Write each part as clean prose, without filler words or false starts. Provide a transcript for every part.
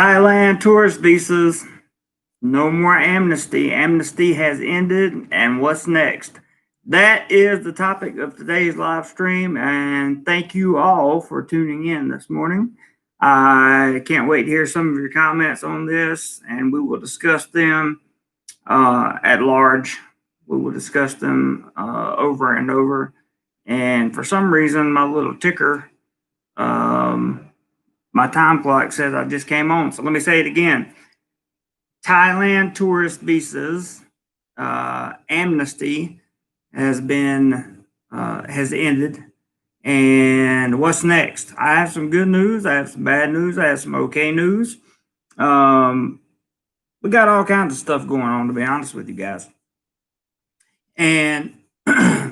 Thailand tourist visas, no more amnesty. Amnesty has ended, and what's next? That is the topic of today's live stream, and thank you all for tuning in this morning. I can't wait to hear some of your comments on this, and we will discuss them at large. We will discuss them over and over. And for some reason, my little ticker, my time clock says I just came on. So let me say it again. Thailand tourist visas amnesty has ended. And what's next? I have some good news. I have some bad news. I have some okay news. We got all kinds of stuff going on, to be honest with you guys. And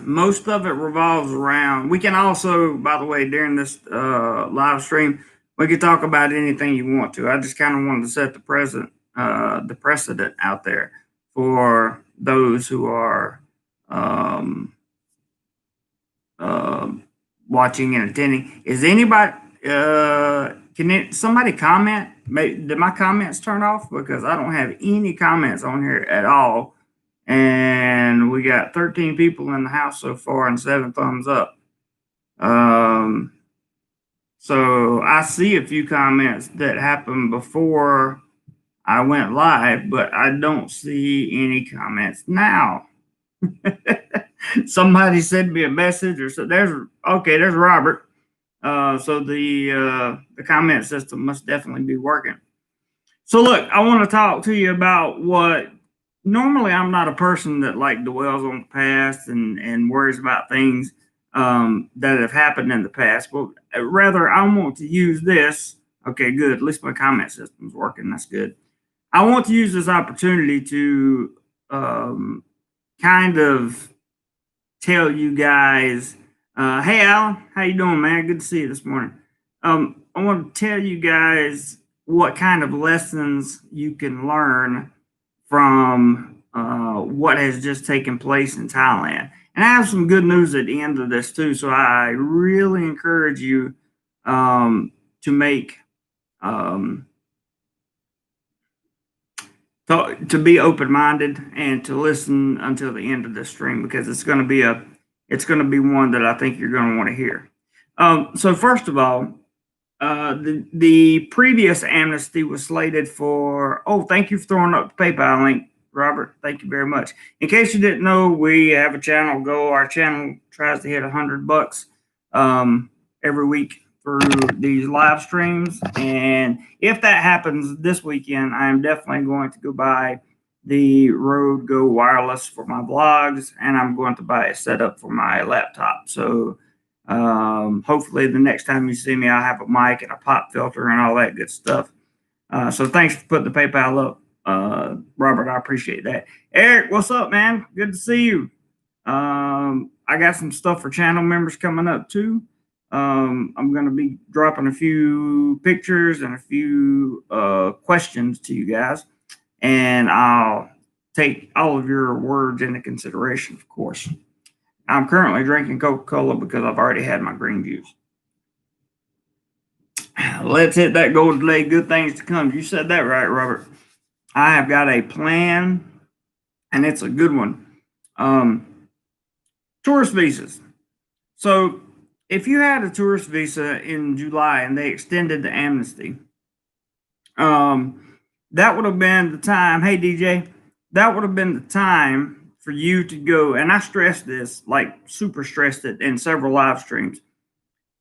most of it revolves around. We can also, by the way, during this live stream, we can talk about anything you want to. I just kind of wanted to set the precedent out there for those who are watching and attending. Is anybody? Somebody comment? Did my comments turn off? Because I don't have any comments on here at all. And we got 13 people in the house so far and 7 thumbs up. So I see a few comments that happened before I went live, but I don't see any comments now. Somebody sent me a message, or so there's Robert. So the comment system must definitely be working. So look, I want to talk to you about what normally I'm not a person that like dwells on the past and worries about things that have happened in the past, but rather I want to use this. Okay, good. At least my comment system's working. That's good. I want to use this opportunity to kind of tell you guys, hey Alan, how you doing, man? Good to see you this morning. I want to tell you guys what kind of lessons you can learn from what has just taken place in Thailand. And I have some good news at the end of this too. So I really encourage you to make to be open-minded and to listen until the end of this stream, because it's going to be one that I think you're going to want to hear. So first of all, the previous amnesty was slated for. Oh, thank you for throwing up the PayPal link, Robert. Thank you very much. In case you didn't know, we have a channel. Our channel tries to hit $100 every week through these live streams, and if that happens this weekend, I am definitely going to go buy the Rode Go wireless for my vlogs, and I'm going to buy a setup for my laptop. So hopefully the next time you see me, I'll have a mic and a pop filter and all that good stuff. So thanks for putting the PayPal up, Robert. I appreciate that. Eric, what's up, man? Good to see you. I got some stuff for channel members coming up too. I'm going to be dropping a few pictures and a few questions to you guys, and I'll take all of your words into consideration, of course. I'm currently drinking Coca-Cola because I've already had my green juice. Let's hit that goal today. Good things to come. You said that right, Robert. I have got a plan, and it's a good one. Tourist visas. So if you had a tourist visa in July and they extended the amnesty, that would have been the time. Hey, DJ, that would have been the time for you to go. And I stressed this, like super stressed it in several live streams.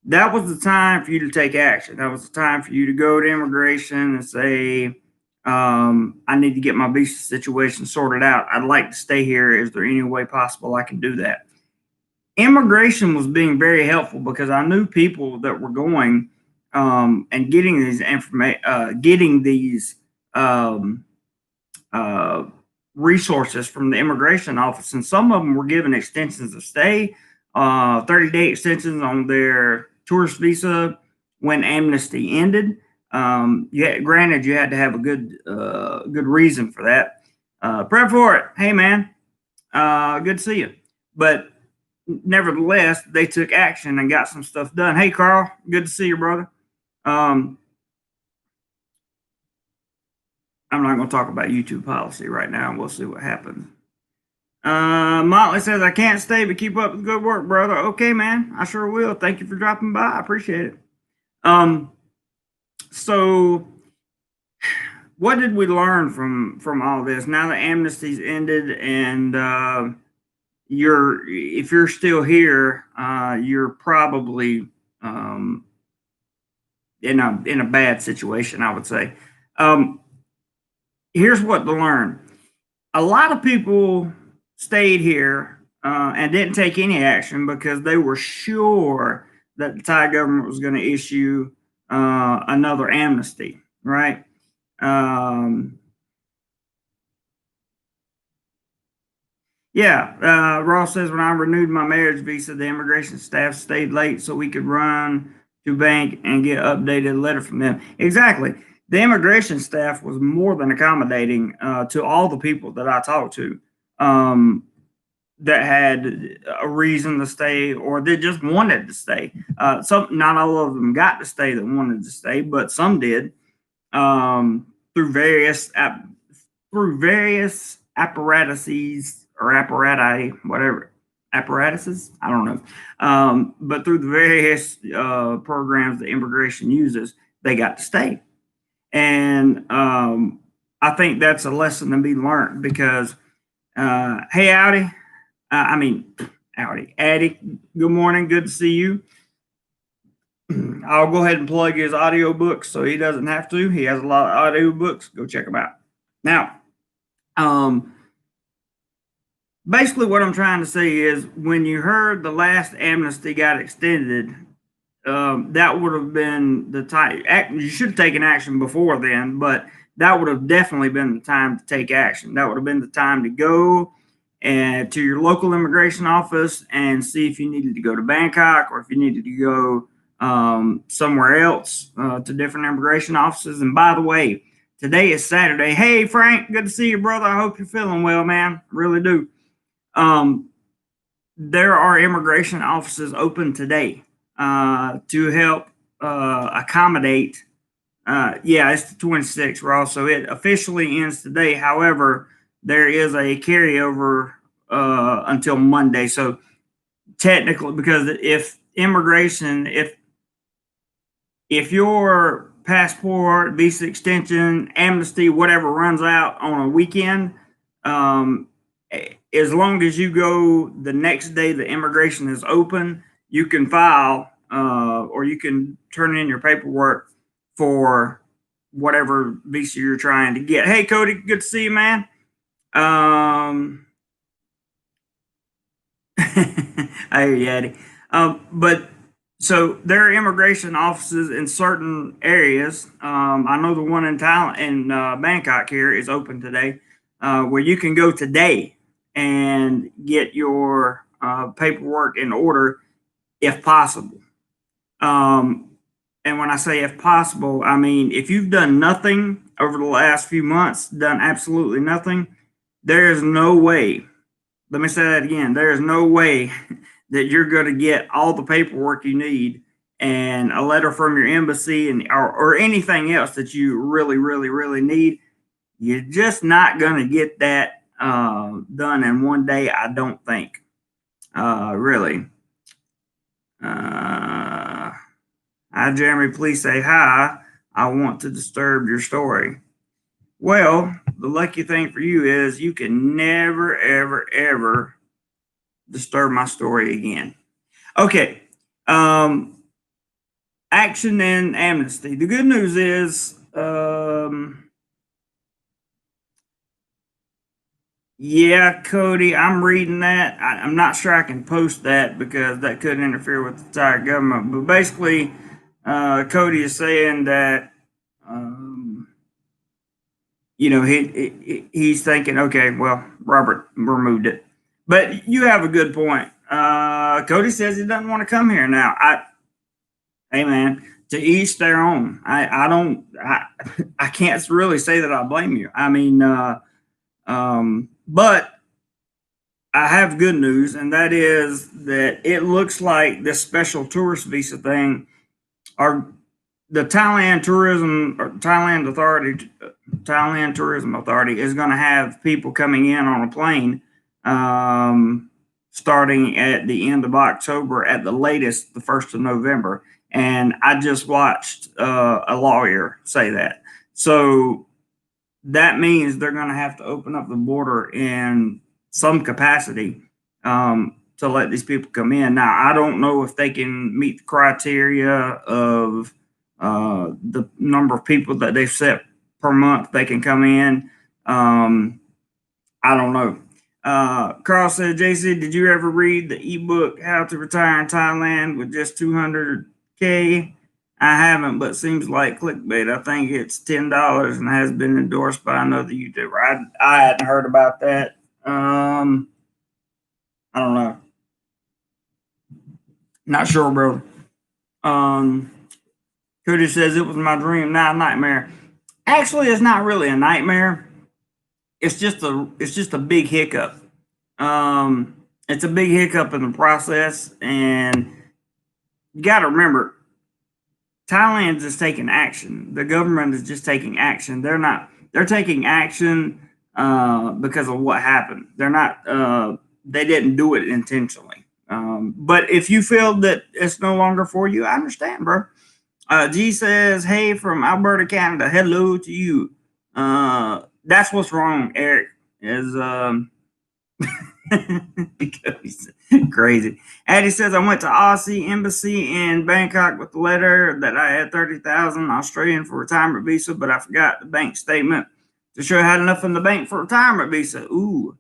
That was the time for you to take action. That was the time for you to go to immigration and say, I need to get my visa situation sorted out. I'd like to stay here. Is there any way possible I can do that? Immigration was being very helpful because I knew people that were going and getting these resources from the immigration office, and some of them were given extensions of stay, 30-day extensions on their tourist visa when amnesty ended. Granted, you had to have a good reason for that. Prep for it. Hey, man, good to see you. But nevertheless, they took action and got some stuff done. Hey, Carl, good to see you, brother. I'm not going to talk about YouTube policy right now. We'll see what happens. Motley says, I can't stay, but keep up the good work, brother. Okay, man. I sure will. Thank you for dropping by. I appreciate it. So what did we learn from all this? Now that amnesty's ended and if you're still here, you're probably in a bad situation, I would say. Here's what to learn. A lot of people stayed here and didn't take any action because they were sure that the Thai government was going to issue another amnesty, right? Ross says, when I renewed my marriage visa, the immigration staff stayed late so we could run to bank and get updated letter from them. Exactly. The immigration staff was more than accommodating to all the people that I talked to that had a reason to stay or they just wanted to stay. Not all of them got to stay that wanted to stay, but some did through various apparatuses or apparati, whatever apparatuses, I don't know. But through the various programs that immigration uses, they got to stay. And I think that's a lesson to be learned because, hey, Audi, Addy, good morning. Good to see you. I'll go ahead and plug his audio books so he doesn't have to. He has a lot of audio books. Go check them out. Now, basically what I'm trying to say is when you heard the last amnesty got extended, that would have been the time. You should have taken action before then, but that would have definitely been the time to take action. That would have been the time to go and to your local immigration office and see if you needed to go to Bangkok or if you needed to go somewhere else to different immigration offices. And by the way, today is Saturday. Hey, Frank, good to see you, brother. I hope you're feeling well, man. Really do. There are immigration offices open today to help accommodate. It's the 26th, Ross. So it officially ends today. However, there is a carryover until Monday. So technically, because if your passport, visa extension, amnesty, whatever runs out on a weekend, as long as you go the next day the immigration is open, you can file or you can turn in your paperwork for whatever visa you're trying to get. Hey, Cody, good to see you, man. I hear you, Eddie. But so there are immigration offices in certain areas. I know the one in Thailand in Bangkok here is open today, where you can go today and get your paperwork in order if possible. And when I say if possible, I mean if you've done nothing over the last few months, done absolutely nothing, there is no way. Let me say that again. There is no way that you're going to get all the paperwork you need and a letter from your embassy or anything else that you really, really, really need. You're just not going to get that done in one day, I don't think. Really. Hi, Jeremy. Please say hi. I want to disturb your story. Well, the lucky thing for you is you can never, ever, ever disturb my story again. Okay. Action and amnesty. The good news is, yeah, Cody, I'm reading that. I'm not sure I can post that because that could interfere with the Thai government. But basically, Cody is saying that, he's thinking, okay, well, Robert removed it. But you have a good point. Cody says he doesn't want to come here now. Hey man, to each their own. I can't really say that I blame you. I mean, but I have good news, and that is that it looks like this special tourist visa thing the Thailand Tourism Authority is going to have people coming in on a plane starting at the end of October, at the latest, the 1st of November. And I just watched a lawyer say that. So that means they're going to have to open up the border in some capacity to let these people come in. Now, I don't know if they can meet the criteria of the number of people that they've set per month they can come in. I don't know. Carl said, JC, did you ever read the ebook How to Retire in Thailand with Just 200K? I haven't, but seems like clickbait. I think it's $10 and has been endorsed by another YouTuber. I hadn't heard about that. I don't know. Not sure, bro. Cody says it was my dream, not a nightmare. Actually, it's not really a nightmare. It's just a big hiccup. It's a big hiccup in the process, and you got to remember, Thailand is taking action. The government is just taking action. They're taking action because of what happened. They didn't do it intentionally. But if you feel that it's no longer for you, I understand, bro. G says, hey, from Alberta, Canada. Hello to you. That's what's wrong, Eric, is crazy. Addie says, I went to Aussie Embassy in Bangkok with the letter that I had 30,000 Australian for retirement visa, but I forgot the bank statement to show I had enough in the bank for retirement visa. Ooh.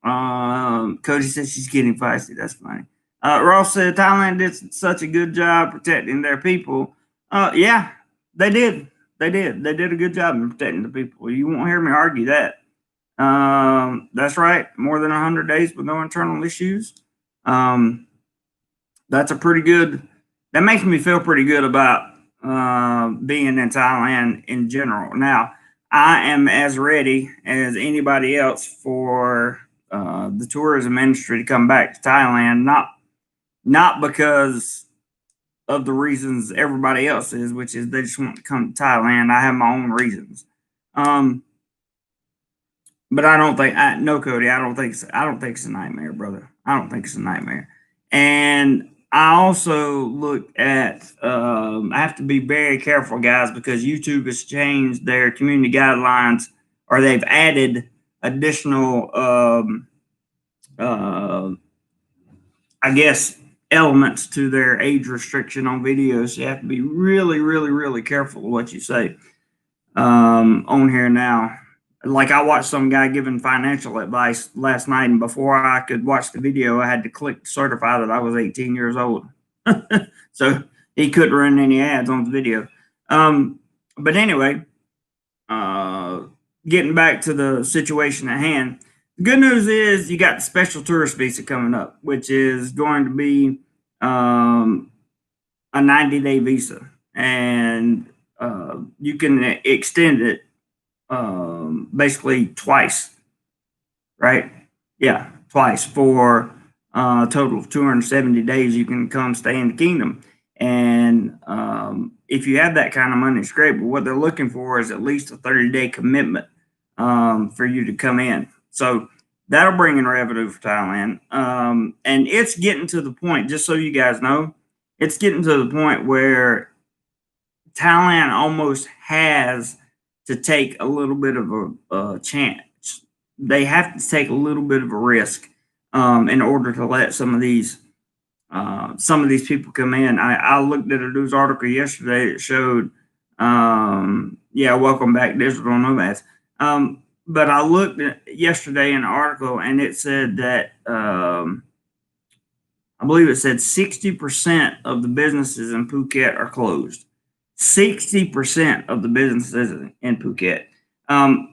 Cody says she's getting feisty. That's funny. Ross said Thailand did such a good job protecting their people. Yeah, they did. They did a good job in protecting the people. You won't hear me argue that. That's right. More than 100 days with no internal issues. That's a pretty good. That makes me feel pretty good about being in Thailand in general. Now, I am as ready as anybody else for the tourism industry to come back to Thailand. Not because of the reasons everybody else is, which is they just want to come to Thailand. I have my own reasons. But I don't think no, Cody. I don't think it's a nightmare, brother. I don't think it's a nightmare. And I also look at. I have to be very careful, guys, because YouTube has changed their community guidelines, or they've added additional, I guess, elements to their age restriction on videos. So you have to be really, really, really careful what you say on here now. Like I watched some guy giving financial advice last night, and before I could watch the video, I had to click to certify that I was 18 years old. So he couldn't run any ads on the video. But anyway, getting back to the situation at hand, the good news is you got the special tourist visa coming up, which is going to be a 90-day visa, and you can extend it basically twice, right? Yeah, twice for a total of 270 days. You can come stay in the kingdom. And if you have that kind of money, it's great. But what they're looking for is at least a 30-day commitment for you to come in. So that'll bring in revenue for Thailand. And it's getting to the point, just so you guys know, it's getting to the point where Thailand almost has to take a little bit of a chance. They have to take a little bit of a risk in order to let some of these people come in. I looked at a news article yesterday that showed, welcome back, digital nomads. But I looked at yesterday in an article, and it said that I believe it said 60% of the businesses in Phuket are closed. 60% of the businesses in Phuket.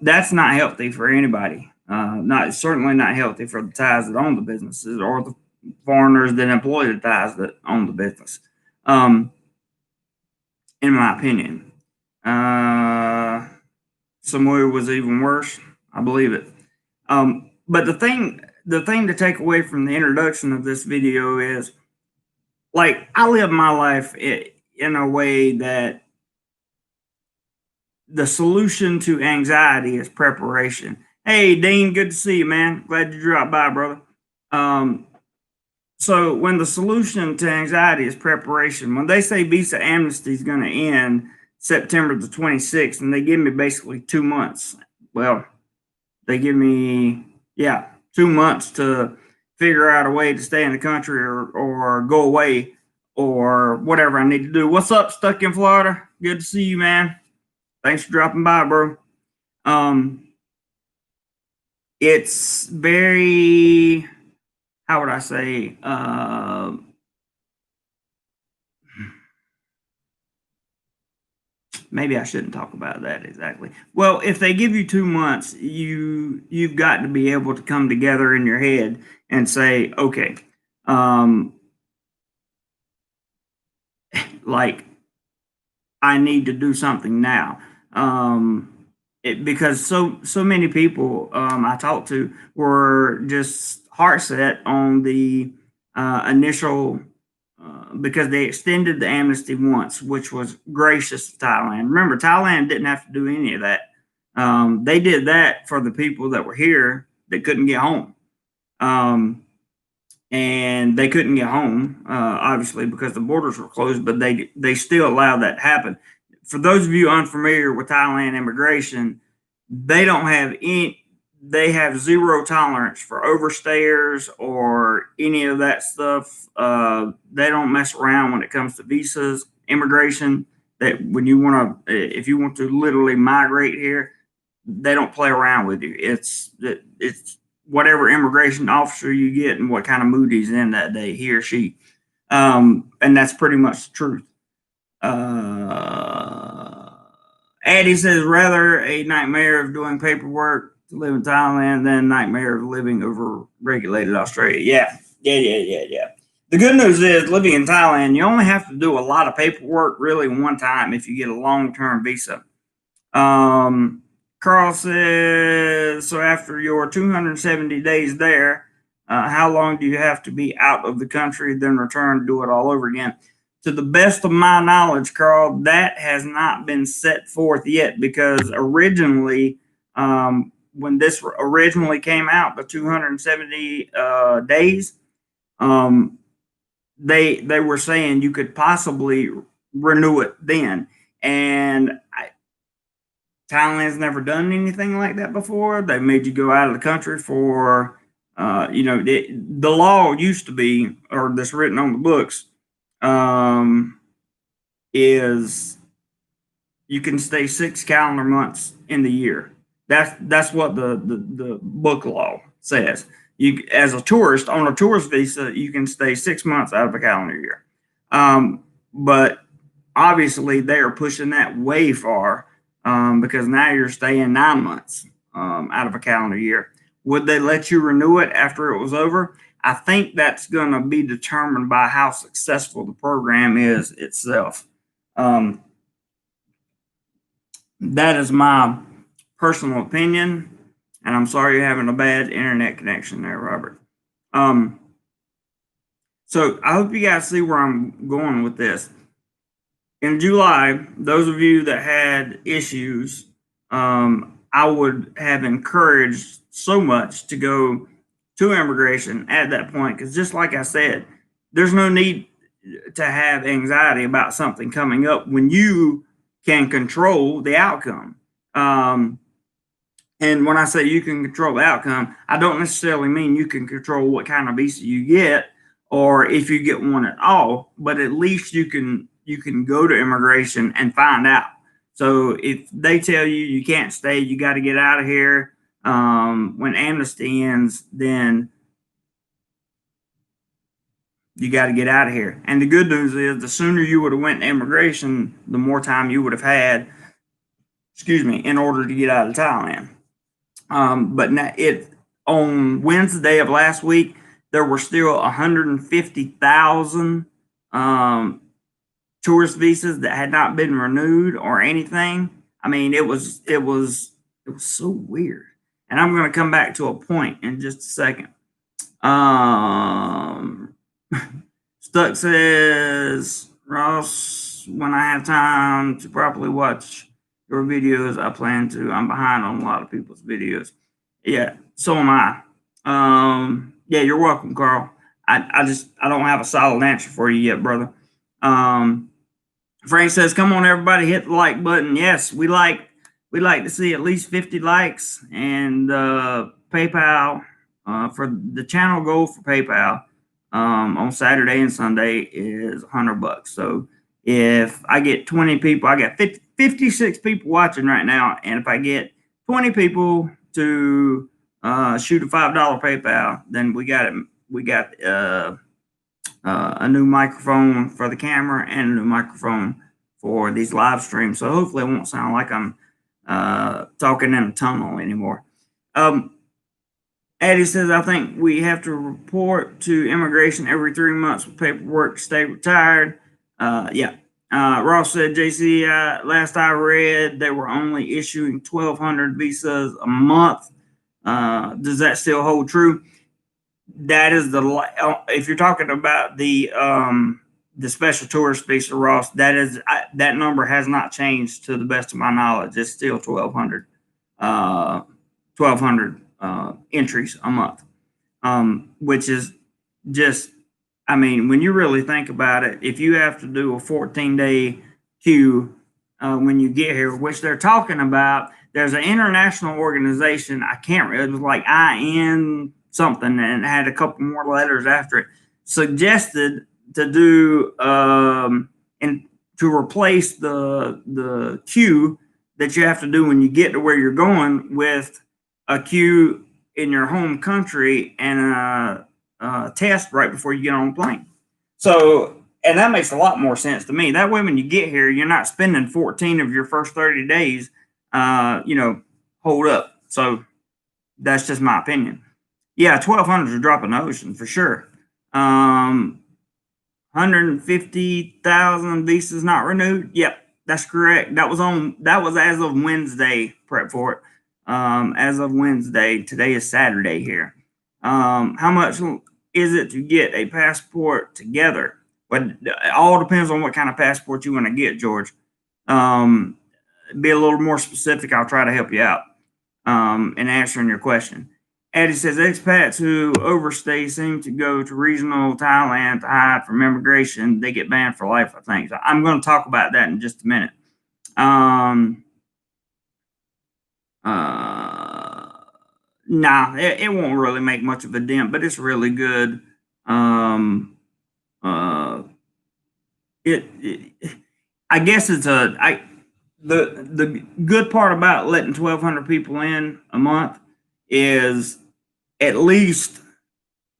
That's not healthy for anybody. Certainly not healthy for the Thais that own the businesses or the foreigners that employ the Thais that own the business. In my opinion, Samoa was even worse. I believe it. But the thing to take away from the introduction of this video is, like, I live my life in a way that the solution to anxiety is preparation. Hey, Dean, good to see you, man. Glad you dropped by, brother. So when the solution to anxiety is preparation, when they say visa amnesty is going to end September the 26th, and they give me basically 2 months. Well, they give me 2 months to figure out a way to stay in the country or go away or whatever I need to do. What's up, Stuck in Florida? Good to see you, man. Thanks for dropping by, bro. It's very, how would I say, maybe I shouldn't talk about that exactly. Well, if they give you 2 months, you've got to be able to come together in your head and say, okay, like I need to do something now. Because so many people I talked to were just heart set on the initial because they extended the amnesty once, which was gracious to Thailand. Remember, Thailand didn't have to do any of that. They did that for the people that were here that couldn't get home. And they couldn't get home, obviously, because the borders were closed, but they still allowed that to happen. For those of you unfamiliar with Thailand immigration, they don't have any, they have zero tolerance for overstayers or any of that stuff. They don't mess around when it comes to visas, immigration. That when you want to, if you want to literally migrate here, they don't play around with you. It's whatever immigration officer you get and what kind of mood he's in that day, he or she. And that's pretty much the truth. Addie says, rather a nightmare of doing paperwork to live in Thailand than a nightmare of living over regulated Australia. Yeah. The good news is living in Thailand, you only have to do a lot of paperwork really one time if you get a long-term visa. Carl says, so after your 270 days there, how long do you have to be out of the country, then return to do it all over again? To the best of my knowledge, Carl, that has not been set forth yet because originally, when this originally came out, the 270 days, they were saying you could possibly renew it then. And Thailand's never done anything like that before. They made you go out of the country for, the law used to be, or that's written on the books, is you can stay 6 calendar months in the year. That's what the book law says. You, as a tourist on a tourist visa, you can stay 6 months out of a calendar year. But obviously they are pushing that way far. Because now you're staying 9 months out of a calendar year. Would they let you renew it after it was over? I think that's going to be determined by how successful the program is itself. That is my personal opinion, and I'm sorry you're having a bad internet connection there, Robert. So I hope you guys see where I'm going with this. In July, those of you that had issues, I would have encouraged so much to go to immigration at that point, because just like I said, there's no need to have anxiety about something coming up when you can control the outcome. And when I say you can control the outcome, I don't necessarily mean you can control what kind of visa you get or if you get one at all, but at least you can go to immigration and find out. So if they tell you you can't stay, you got to get out of here, when amnesty ends, then you got to get out of here. And the good news is the sooner you would have went to immigration, the more time you would have had, in order to get out of Thailand. But now on Wednesday of last week, there were still 150,000 tourist visas that had not been renewed or anything. I mean, it was so weird. And I'm going to come back to a point in just a second. Stuck says, Ross, when I have time to properly watch your videos. I plan to. I'm behind on a lot of people's videos. Yeah, so am I. Yeah, you're welcome, Carl. I don't have a solid answer for you yet, brother. Frank says, "Come on, everybody, hit the like button." Yes, we like to see at least 50 likes, and PayPal for the channel goal for PayPal on Saturday and Sunday is $100. So if I get 20 people, I got 56 people watching right now, and if I get 20 people to shoot a $5 PayPal, then we got it. We got a new microphone for the camera and a new microphone for these live streams. So hopefully it won't sound like I'm talking in a tunnel anymore. Eddie says, I think we have to report to immigration every 3 months with paperwork to stay retired. Yeah. Ross said, JC, last I read, they were only issuing 1,200 visas a month. Does that still hold true? That is if you're talking about the special tourist visa, Ross, that number has not changed to the best of my knowledge. It's still 1,200 entries a month, which is just, I mean, when you really think about it, if you have to do a 14-day queue when you get here, which they're talking about, there's an international organization, I can't remember, it was like IN something, and it had a couple more letters after it, suggested to do and to replace the queue that you have to do when you get to where you're going with a queue in your home country and a test right before you get on a plane. So, and that makes a lot more sense to me. That way, when you get here, you're not spending 14 of your first 30 days, hold up. So that's just my opinion. Yeah, 1,200 is a drop in the ocean for sure. 150,000 visas not renewed. Yep, that's correct. That was as of Wednesday. Prep for it. As of Wednesday. Today is Saturday here. How much is it to get a passport together? But it all depends on what kind of passport you want to get, George. Be a little more specific. I'll try to help you out in answering your question. Eddie says, expats who overstay seem to go to regional Thailand to hide from immigration. They get banned for life, I think. So I'm going to talk about that in just a minute. Nah, it won't really make much of a dent, but it's really good. I guess it's the good part about letting 1,200 people in a month is at least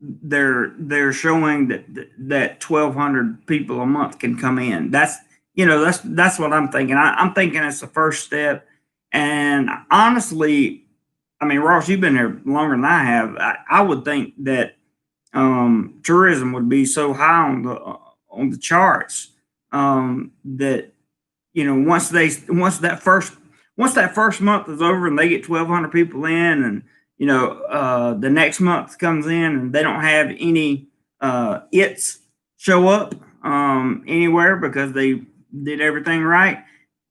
they're showing that 1,200 people a month can come in. That's what I'm thinking. I'm thinking it's the first step. And honestly, I mean, Ross, you've been here longer than I have. I would think that tourism would be so high on the charts that once that first month is over and they get 1,200 people in, and the next month comes in and they don't have any its show up anywhere because they did everything right,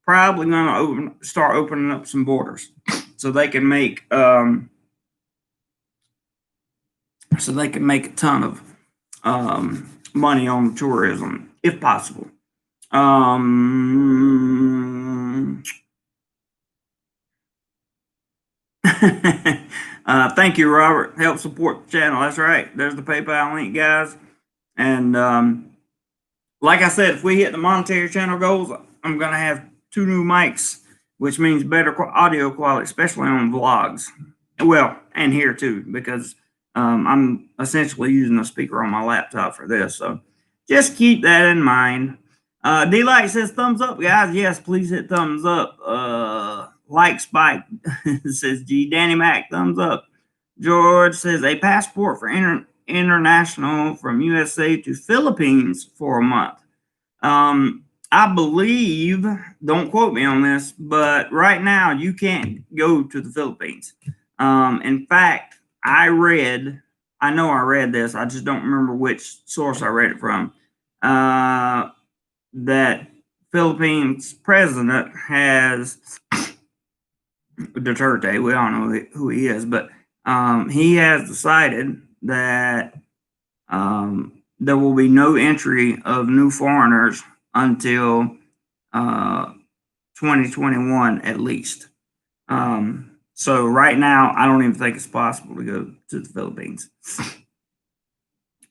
probably going to start opening up some borders so they can make a ton of money on tourism if possible. Thank you, Robert. Help support the channel. That's right. There's the PayPal link, guys. And like I said, if we hit the monetary channel goals, I'm going to have 2 new mics, which means better audio quality, especially on vlogs. Well, and here too, because I'm essentially using a speaker on my laptop for this. So just keep that in mind. D-Light says thumbs up, guys. Yes, please hit thumbs up. Like Spike says G. Danny Mac, thumbs up. George says a passport for international from USA to Philippines for a month. I believe, don't quote me on this, but right now you can't go to the Philippines. In fact, I know I read this, I just don't remember which source I read it from, that Philippines president has Duterte. We all know who he is, but he has decided that there will be no entry of new foreigners until 2021 at least. So right now, I don't even think it's possible to go to the Philippines.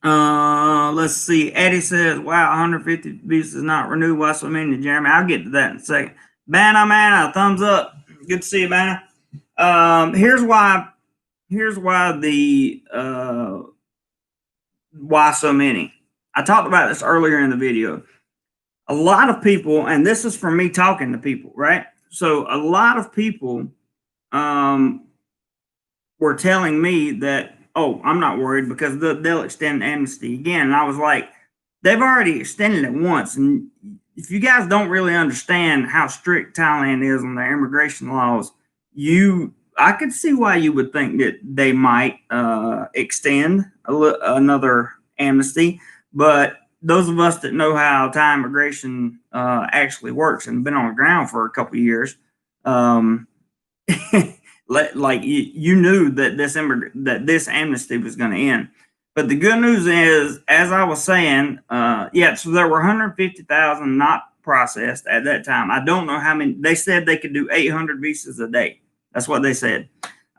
Let's see. Eddie says, wow, 150 visas not renewed. Why so many, Jeremy? I'll get to that in a second. Banna, thumbs up. Good to see you, Banna. Here's why the why so many. I talked about this earlier in the video. A lot of people, and this is from me talking to people, right? So a lot of people were telling me that, oh, I'm not worried because they'll extend amnesty again. And I was like, they've already extended it once. And if you guys don't really understand how strict Thailand is on their immigration laws, I could see why you would think that they might extend another amnesty. But those of us that know how Thai immigration actually works and been on the ground for a couple of years, like you knew that this amnesty was going to end. But the good news is, as I was saying, so there were 150,000 not processed at that time. I don't know how many. They said they could do 800 visas a day. That's what they said.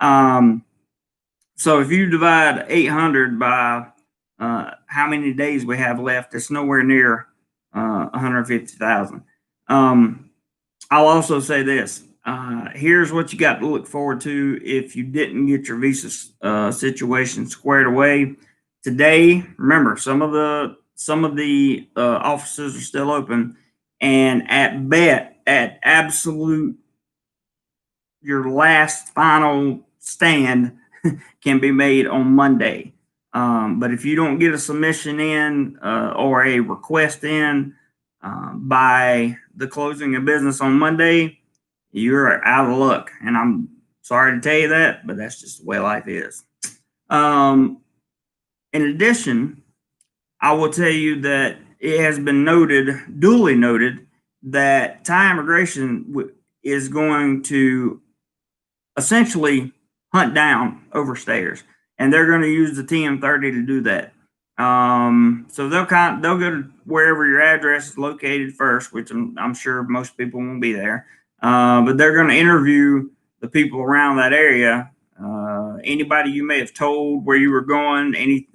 So if you divide 800 by how many days we have left, it's nowhere near 150,000. I'll also say this. Here's what you got to look forward to if you didn't get your visa situation squared away today. Remember, some of the offices are still open, and at absolute your last final stand can be made on Monday. But if you don't get a submission in or a request in by the closing of business on Monday, you're out of luck. And I'm sorry to tell you that, but that's just the way life is. In addition, I will tell you that it has been duly noted, that Thai immigration is going to essentially hunt down overstayers, and they're going to use the TM30 to do that. So they'll go to wherever your address is located first, which I'm sure most people won't be there. But they're going to interview the people around that area. Anybody you may have told where you were going, any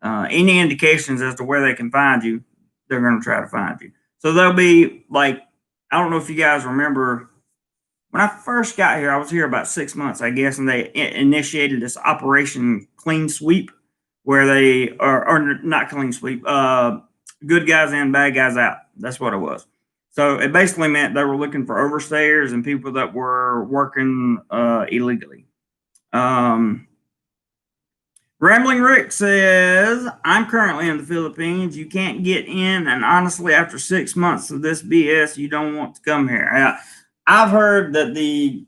indications as to where they can find you, they're going to try to find you. So they'll be like, I don't know if you guys remember, when I first got here, I was here about 6 months, I guess, and they initiated this Operation Clean Sweep, where they or not clean sweep, good guys in, bad guys out. That's what it was. So it basically meant they were looking for overstayers and people that were working illegally. Rambling Rick says, I'm currently in the Philippines. You can't get in, and honestly, after 6 months of this BS, you don't want to come here. I've heard that the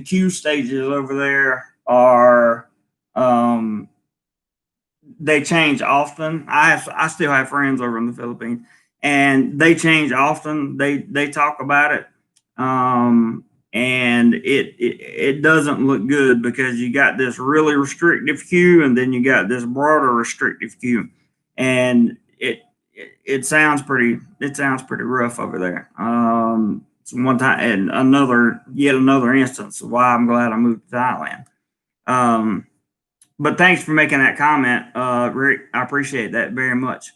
queue stages over there are they change often. I still have friends over in the Philippines, and they change often. They talk about it, and it doesn't look good, because you got this really restrictive queue, and then you got this broader restrictive queue, and it sounds pretty rough over there. It's one time, and yet another instance of why I'm glad I moved to Thailand. But thanks for making that comment, Rick. I appreciate that very much.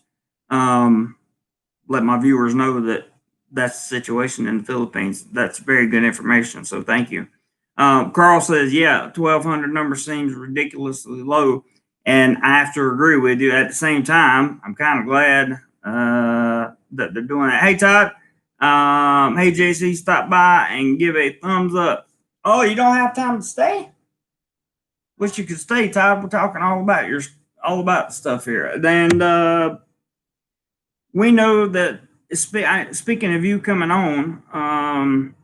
Let my viewers know that that's the situation in the Philippines. That's very good information, so thank you. Carl says, yeah, 1,200 number seems ridiculously low, and I have to agree with you. At the same time, I'm kind of glad that they're doing that. Hey, Todd. Hey, JC, stop by and give a thumbs up. Oh, you don't have time to stay? Wish you could stay, Todd. We're talking all about the stuff here. And we know that, speaking of you coming on,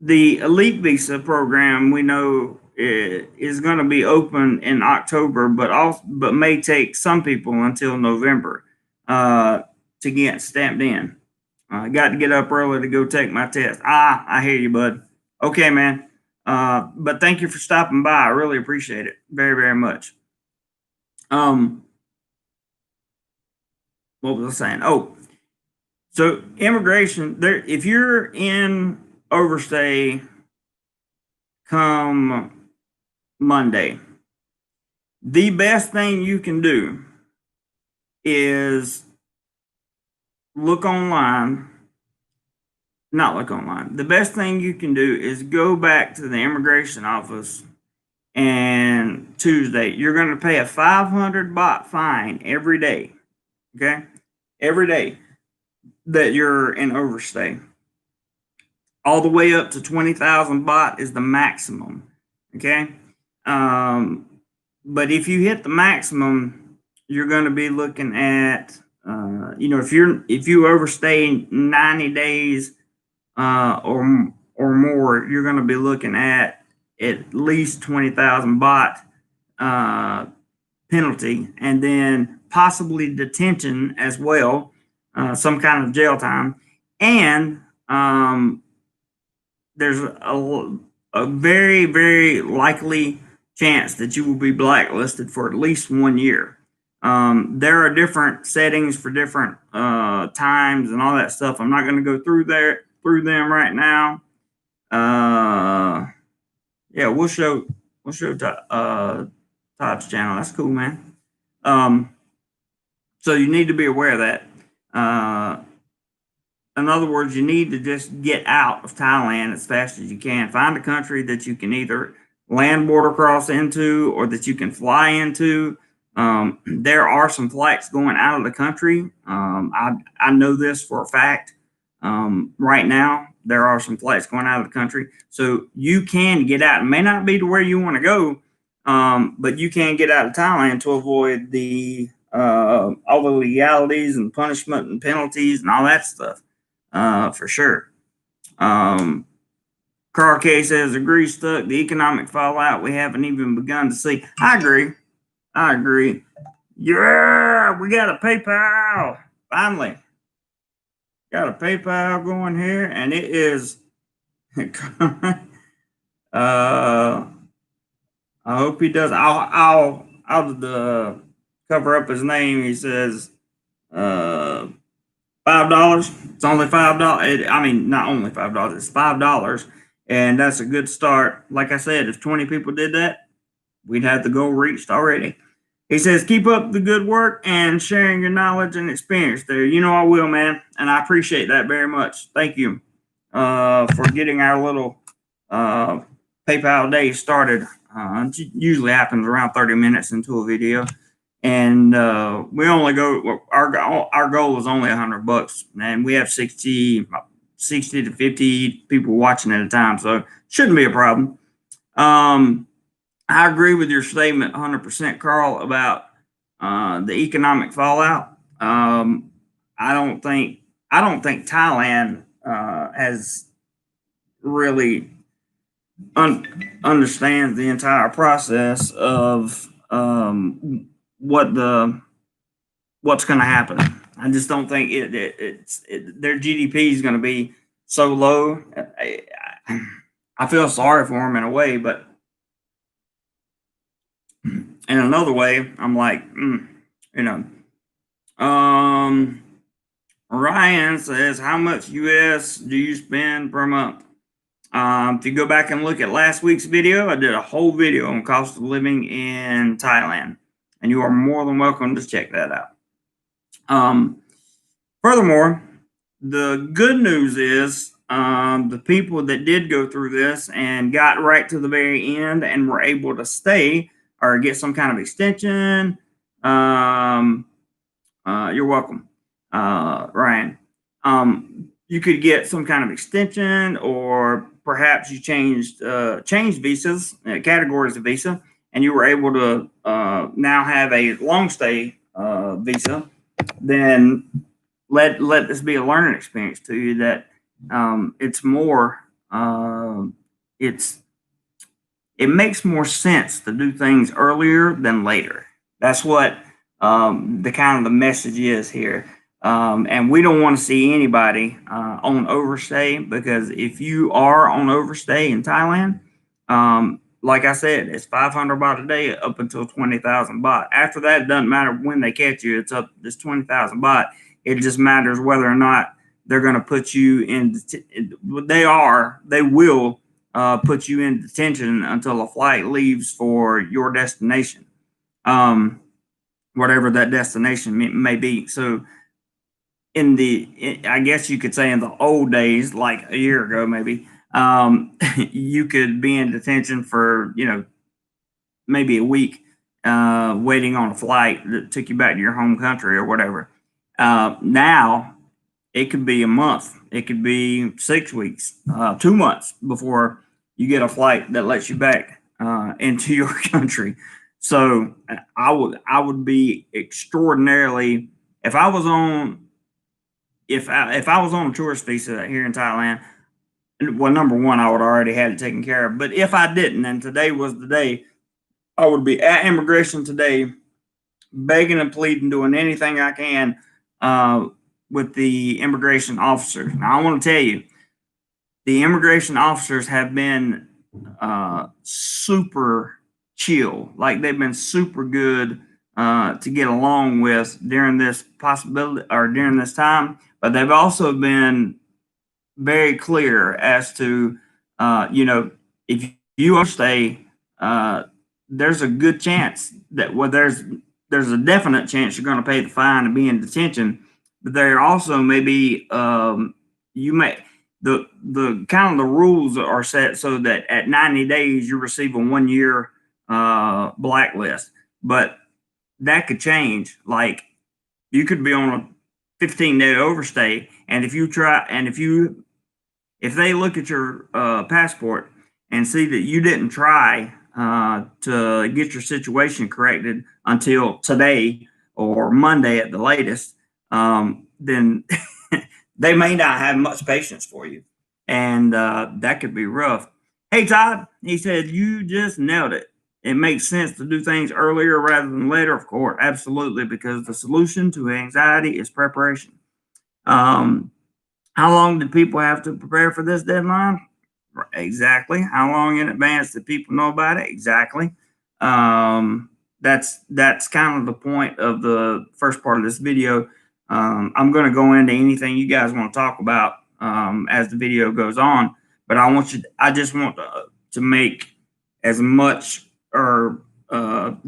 the elite visa program, we know is going to be open in October, but may take some people until November to get stamped in. I got to get up early to go take my test. I hear you, bud. Okay, man. But thank you for stopping by. I really appreciate it very, very much. What was I saying? Oh, so immigration there. If you're in Overstay come Monday, the best thing you can do is look online. Not look online. The best thing you can do is go back to the immigration office, and Tuesday you're going to pay a 500 baht fine every day. Okay, every day that you're in Overstay. All the way up to 20,000 baht is the maximum. Okay. But if you hit the maximum, you're going to be looking at, if you overstay 90 days or more, you're going to be looking at least 20,000 baht penalty, and then possibly detention as well, some kind of jail time, and there's a very, very likely chance that you will be blacklisted for at least 1 year. There are different settings for different times and all that stuff. I'm not going to go through them right now. Yeah, we'll show Todd's channel. That's cool, man. So you need to be aware of that. In other words, you need to just get out of Thailand as fast as you can. Find a country that you can either land border cross into or that you can fly into. There are some flights going out of the country. I know this for a fact. Right now, there are some flights going out of the country. So you can get out. It may not be to where you want to go, but you can get out of Thailand to avoid all the legalities and punishment and penalties and all that stuff. For sure. Carl K says, agree, stuck. The economic fallout we haven't even begun to see. I agree. Yeah, we got a PayPal. Finally. Got a PayPal going here, and it is I hope he does. I'll cover up his name. He says $5. It's only $5. I mean, not only $5. It's $5, and that's a good start. Like I said, if 20 people did that, we'd have the goal reached already. He says, keep up the good work and sharing your knowledge and experience there. You know I will, man, and I appreciate that very much. Thank you for getting our little PayPal day started. It usually happens around 30 minutes into a video. And we only go. Our goal is only $100, and we have 60 to 50 people watching at a time, so it shouldn't be a problem. I agree with your statement 100%, Carl, about the economic fallout. I don't think Thailand has really understands the entire process of what's going to happen. I just don't think their GDP is going to be so low. I feel sorry for them in a way, but in another way, I'm like, Ryan says, how much US do you spend per month? If you go back and look at last week's video, I did a whole video on cost of living in Thailand, and you are more than welcome to check that out. Furthermore, the good news is the people that did go through this and got right to the very end and were able to stay or get some kind of extension. You're welcome, Ryan. You could get some kind of extension, or perhaps you changed visas, categories of visa, and you were able to now have a long stay visa. Then let this be a learning experience to you that it's more it makes more sense to do things earlier than later. That's what the kind of the message is here. And we don't want to see anybody on overstay, because if you are on overstay in Thailand, like I said, it's 500 baht a day up until 20,000 baht. After that, it doesn't matter when they catch you. It's up this 20,000 baht. It just matters whether or not they're going to put you in. They will put you in detention until a flight leaves for your destination, whatever that destination may be. So, I guess you could say in the old days, like a year ago, maybe, you could be in detention for, maybe a week, waiting on a flight that took you back to your home country or whatever. Now, it could be a month, it could be 6 weeks, 2 months before you get a flight that lets you back into your country. So I would be extraordinarily, if I was on if I was on a tourist visa here in Thailand. Well, number one, I would already had it taken care of. But if I didn't, and today was the day, I would be at immigration today, begging and pleading, doing anything I can with the immigration officers. Now, I want to tell you, the immigration officers have been super chill. Like, they've been super good to get along with during this possibility, or during this time. But they've also been very clear as to, if you overstay, there's a good chance that, well, there's a definite chance you're going to pay the fine and be in detention. But there also may be, you may, the kind of the rules are set so that at 90 days you receive a 1 year blacklist. But that could change. Like, you could be on a 15-day overstay, and if they look at your passport and see that you didn't try to get your situation corrected until today or Monday at the latest, then they may not have much patience for you, and that could be rough. Hey, Todd, he said, you just nailed it. It makes sense to do things earlier rather than later, of course, absolutely, because the solution to anxiety is preparation. How long do people have to prepare for this deadline? Exactly. How long in advance do people know about it? Exactly. That's kind of the point of the first part of this video. I'm going to go into anything you guys want to talk about as the video goes on, but I just want to make as much, or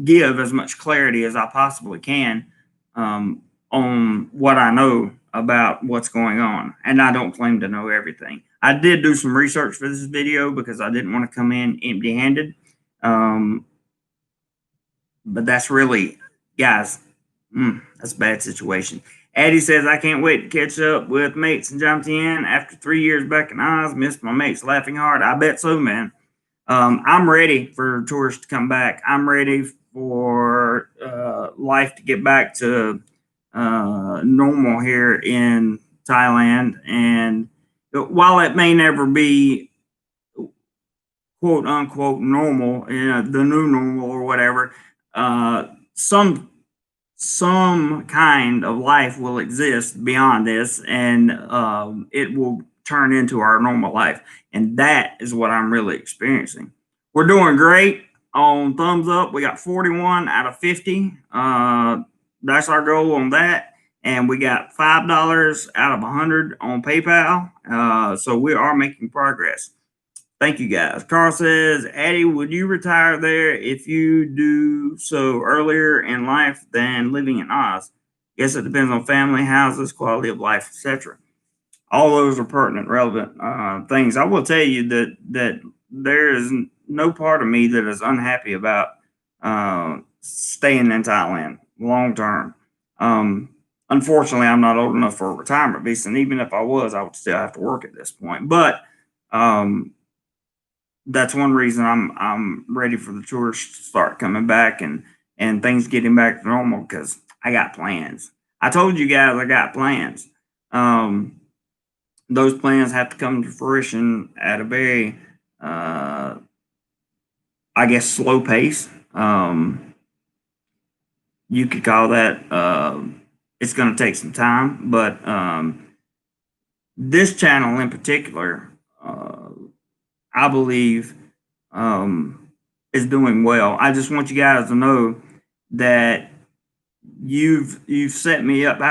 give as much clarity as I possibly can on what I know about what's going on. And I don't claim to know everything. I did do some research for this video because I didn't want to come in empty-handed. But that's really, guys, that's a bad situation. Addie says, I can't wait to catch up with mates in Jomtien after 3 years back in Oz. Missed my mates laughing hard. I bet so, man. I'm ready for tourists to come back. I'm ready for life to get back to normal here in Thailand. And while it may never be quote unquote normal, the new normal or whatever, some kind of life will exist beyond this, and it will turn into our normal life. And that is what I'm really experiencing. We're doing great on thumbs up. We got 41 out of 50. That's our goal on that. And we got $5 out of 100 on PayPal. So we are making progress. Thank you, guys. Carl says, Addie, would you retire there if you do so earlier in life than living in Oz? Yes, it depends on family, houses, quality of life, etc. All those are pertinent, relevant things. I will tell you that there is no part of me that is unhappy about staying in Thailand long term. Unfortunately, I'm not old enough for a retirement visa, and even if I was, I would still have to work at this point. But that's one reason I'm ready for the tourists to start coming back and things getting back to normal, because I got plans. I told you guys I got plans. Those plans have to come to fruition at a very I guess, slow pace. You could call that, it's going to take some time, but this channel in particular, I believe, is doing well. I just want you guys to know that you've set me up.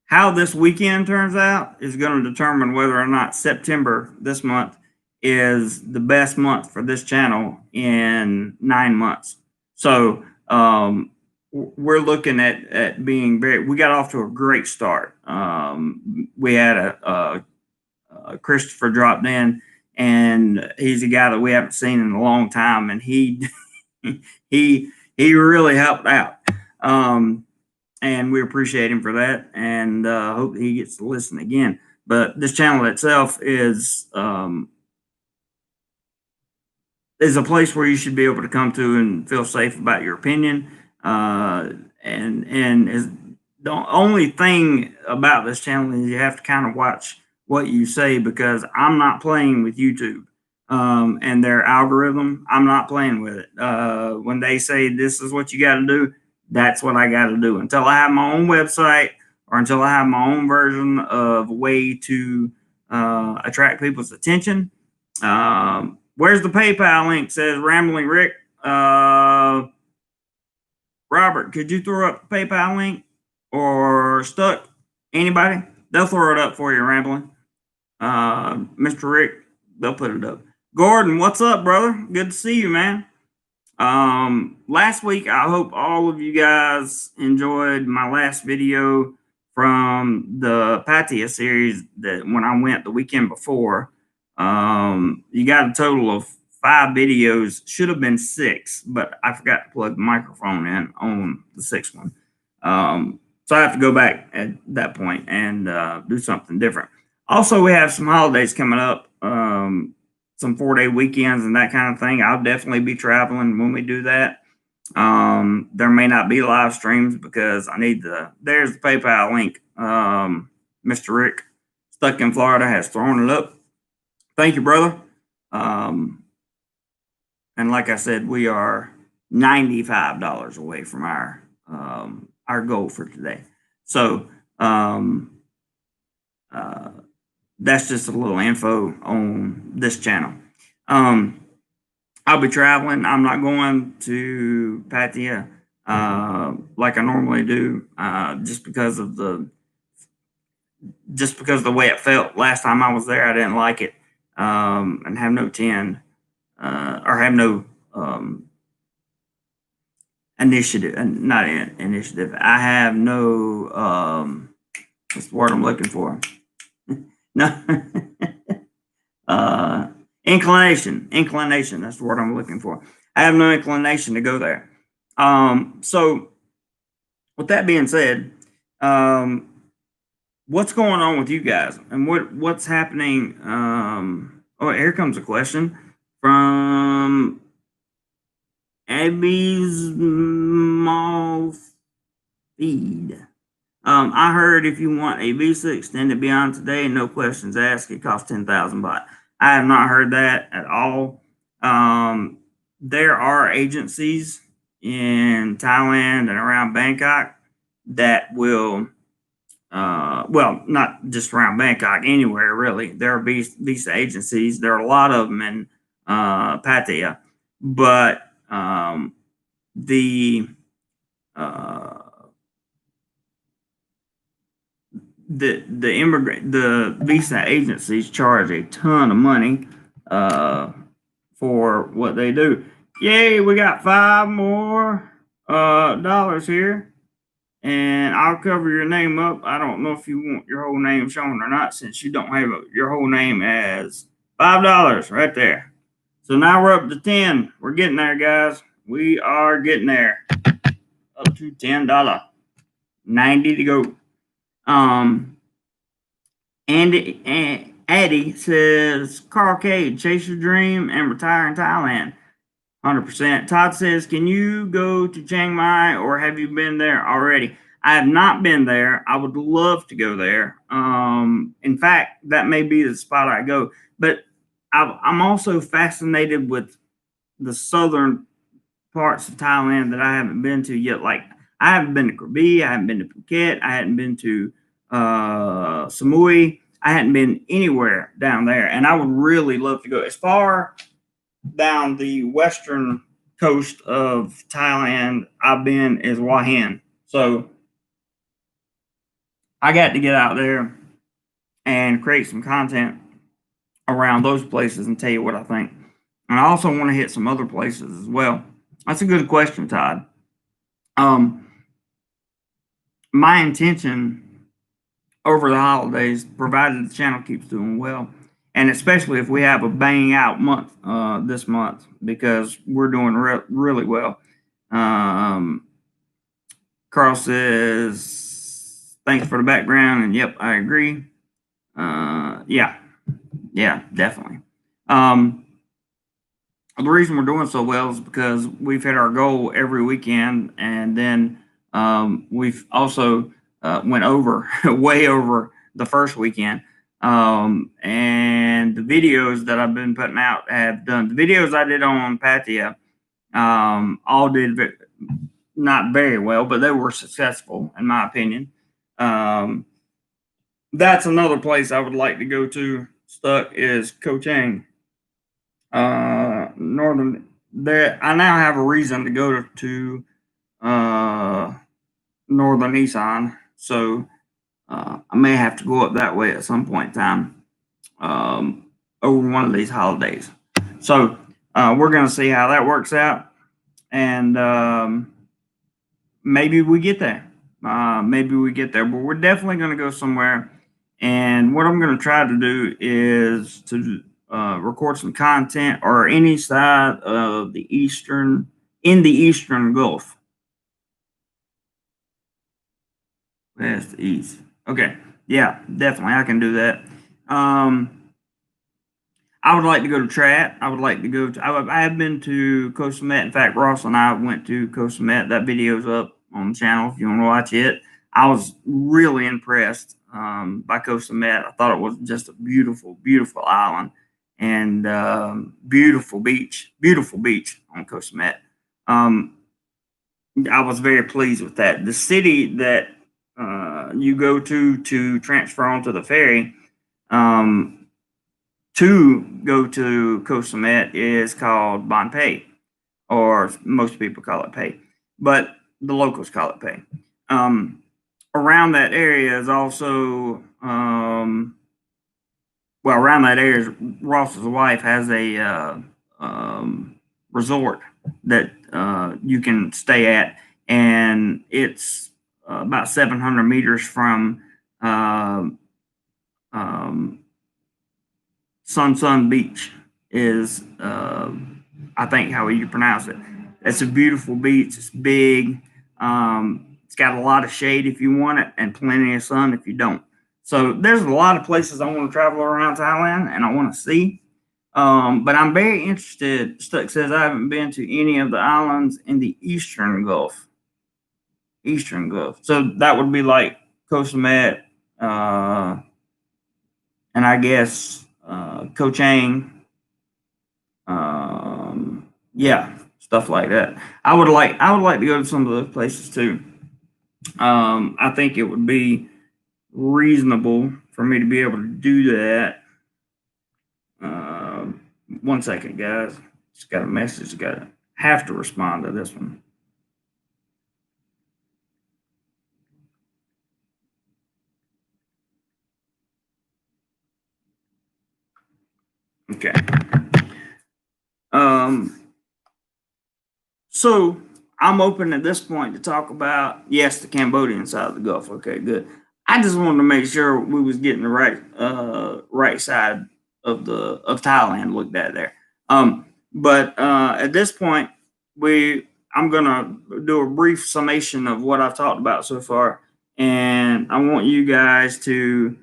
How this weekend turns out is going to determine whether or not September this month is the best month for this channel in 9 months. So we're looking at being we got off to a great start. We had a Christopher dropped in, and he's a guy that we haven't seen in a long time, and he he really helped out. And we appreciate him for that, and hope he gets to listen again. But this channel itself is a place where you should be able to come to and feel safe about your opinion. And is the only thing about this channel is you have to kind of watch what you say, because I'm not playing with YouTube and their algorithm. I'm not playing with it. When they say this is what you got to do, that's what I got to do until I have my own website, or until I have my own version of a way to attract people's attention. Where's the PayPal link? Says Rambling Rick. Robert, could you throw up the PayPal link? Or Stuck? Anybody? They'll throw it up for you, Rambling. Mr. Rick, they'll put it up. Gordon, what's up, brother? Good to see you, man. Last week, I hope all of you guys enjoyed my last video from the Pattaya series that when I went the weekend before. You got a total of 5 videos. Should have been 6, but I forgot to plug the microphone in on the 6th one. So I have to go back at that point and do something different. Also, we have some holidays coming up, some 4-day weekends and that kind of thing. I'll definitely be traveling when we do that. There may not be live streams because I need there's the PayPal link. Mr. Rick, Stuck in Florida, has thrown it up. Thank you, brother. And like I said, we are $95 away from our goal for today. So that's just a little info on this channel. I'll be traveling. I'm not going to Pattaya like I normally do, just because of the way it felt last time I was there. I didn't like it, and have no or have no initiative, and not initiative. I have no what's the word I'm looking for? No. Inclination. That's the word I'm looking for. I have no inclination to go there. So with that being said, what's going on with you guys, and what's happening? Oh, here comes a question from Abby's Mall Feed. I heard if you want a visa extended beyond today, no questions asked, it costs 10,000 baht. I have not heard that at all. There are agencies in Thailand and around Bangkok that will, well, not just around Bangkok, anywhere really. There are visa agencies. There are a lot of them in Pattaya, but the visa agencies charge a ton of money for what they do. Yay, we got 5 more dollars here, and I'll cover your name up. I don't know if you want your whole name shown or not, since you don't have your whole name as $5 right there. So now we're up to 10. We're getting there, guys. We are getting there. Up to $10. 90 to go. Addie says, Carcade, chase your dream and retire in Thailand. 100%. Todd says, can you go to Chiang Mai, or have you been there already? I have not been there. I would love to go there. In fact, that may be the spot I go. But I'm also fascinated with the southern parts of Thailand that I haven't been to yet. Like I haven't been to Krabi, I haven't been to Phuket, I hadn't been to Samui, I hadn't been anywhere down there, and I would really love to go as far down the western coast of Thailand I've been is Hua Hin. So I got to get out there and create some content around those places and tell you what I think. And I also want to hit some other places as well. That's a good question, Todd. My intention over the holidays, provided the channel keeps doing well, and especially if we have a bang out month this month, because we're doing really well. Carl says, thanks for the background, and yep, I agree. Yeah, definitely. The reason we're doing so well is because we've hit our goal every weekend, and then we've also went over way over the first weekend. And the videos that I've been putting out have done. The videos I did on Pattaya all did not very well, but they were successful in my opinion. That's another place I would like to go to. Stuck is Koh Chang. Northern there. I now have a reason to go to Northern Isan, so I may have to go up that way at some point in time over one of these holidays. So we're going to see how that works out, and maybe we get there. But we're definitely going to go somewhere. And what I'm going to try to do is to record some content or any side of the eastern Gulf. West, east. Okay. Yeah, definitely. I can do that. I would like to go to Trat. I would like to go to, I have been to Koh Samet. In fact, Ross and I went to Koh Samet. That video's up on the channel if you want to watch it. I was really impressed by Koh Samet. I thought it was just a beautiful, beautiful island and beautiful beach on Koh Samet. I was very pleased with that. The city that you go to transfer onto the ferry to go to Koh Samet is called Bon Pay, or most people call it Pay, but the locals call it Pay. Around that area is also, around that area, Ross's wife has a resort that you can stay at, and it's about 700 meters from Sun Beach is, I think, how you pronounce it. It's a beautiful beach. It's big. It's got a lot of shade if you want it, and plenty of sun if you don't. So there's a lot of places I want to travel around Thailand and I want to see. But I'm very interested. Stuck says I haven't been to any of the islands in the Eastern Gulf. So that would be like Koh Samet, and I guess Koh Chang. Stuff like that. I would like to go to some of those places too. I think it would be reasonable for me to be able to do that. One second, guys. Just got a message. Have to respond to this one. Okay. So I'm open at this point to talk about, yes, the Cambodian side of the Gulf. Okay, good. I just wanted to make sure we was getting the right side of Thailand looked at there. But at this point, I'm gonna do a brief summation of what I've talked about so far, and I want you guys to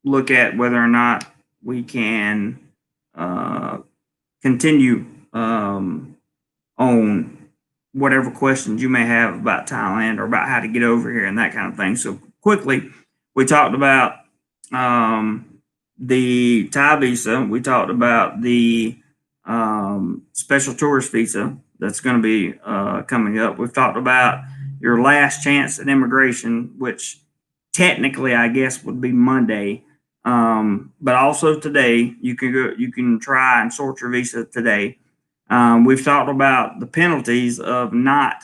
look at whether or not we can continue on whatever questions you may have about Thailand or about how to get over here and that kind of thing. So quickly, we talked about the Thai visa. We talked about the special tourist visa that's going to be coming up. We've talked about your last chance at immigration, which technically I guess would be Monday. But also today you can try and sort your visa today. We've talked about the penalties of not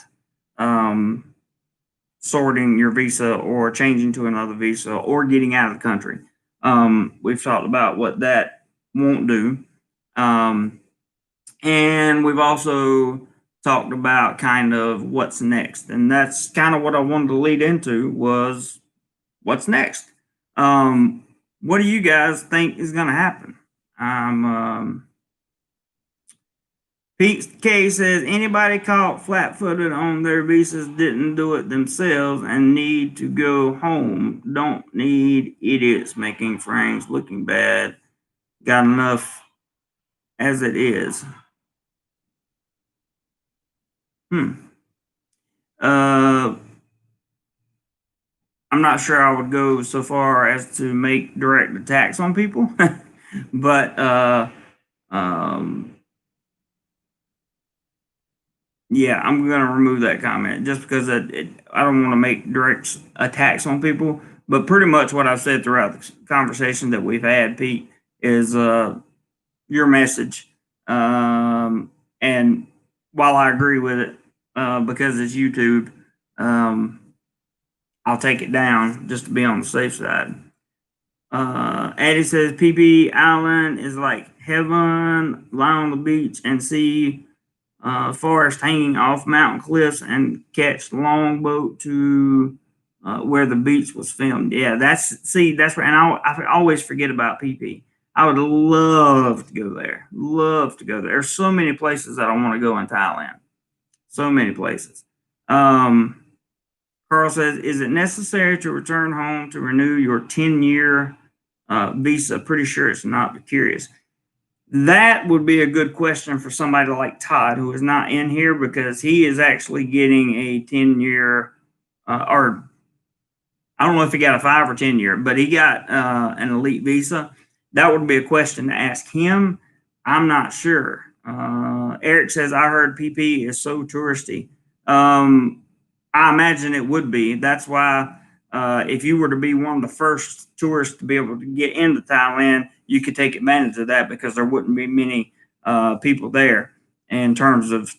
sorting your visa or changing to another visa or getting out of the country. We've talked about what that won't do. And we've also talked about kind of what's next. And that's kind of what I wanted to lead into was what's next. What do you guys think is going to happen? Pete K says anybody caught flat-footed on their visas didn't do it themselves and need to go home. Don't need idiots making frames looking bad. Got enough as it is. I'm not sure I would go so far as to make direct attacks on people, but yeah, I'm going to remove that comment just because I don't want to make direct attacks on people. But pretty much what I've said throughout the conversation that we've had, Pete, is your message. And while I agree with it, because it's YouTube, I'll take it down just to be on the safe side. Addie says PP Island is like heaven. Lie on the beach and see forest hanging off mountain cliffs and catch the longboat to where the beach was filmed. Yeah, that's right. And I always forget about PP. I would love to go there. Love to go there. There's so many places that I want to go in Thailand. So many places. Carl says, is it necessary to return home to renew your 10-year visa? Pretty sure it's not, but curious. That would be a good question for somebody like Todd, who is not in here, because he is actually getting a 10-year, or I don't know if he got a 5 or 10-year, but he got an elite visa. That would be a question to ask him. I'm not sure. Eric says, I heard PP is so touristy. I imagine it would be. That's why if you were to be one of the first tourists to be able to get into Thailand, you could take advantage of that because there wouldn't be many people there in terms of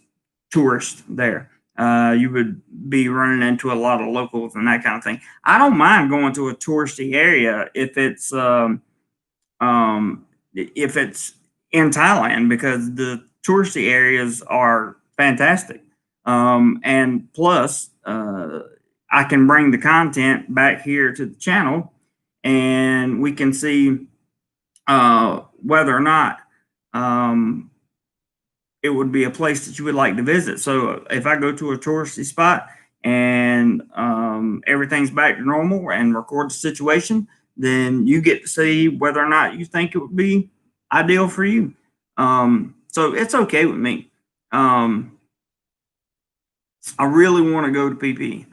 tourists there. You would be running into a lot of locals and that kind of thing. I don't mind going to a touristy area if it's in Thailand, because the touristy areas are fantastic. And plus, I can bring the content back here to the channel and we can see whether or not it would be a place that you would like to visit. So if I go to a touristy spot and everything's back to normal and record the situation, then you get to see whether or not you think it would be ideal for you. So it's okay with me. I really want to go to PP,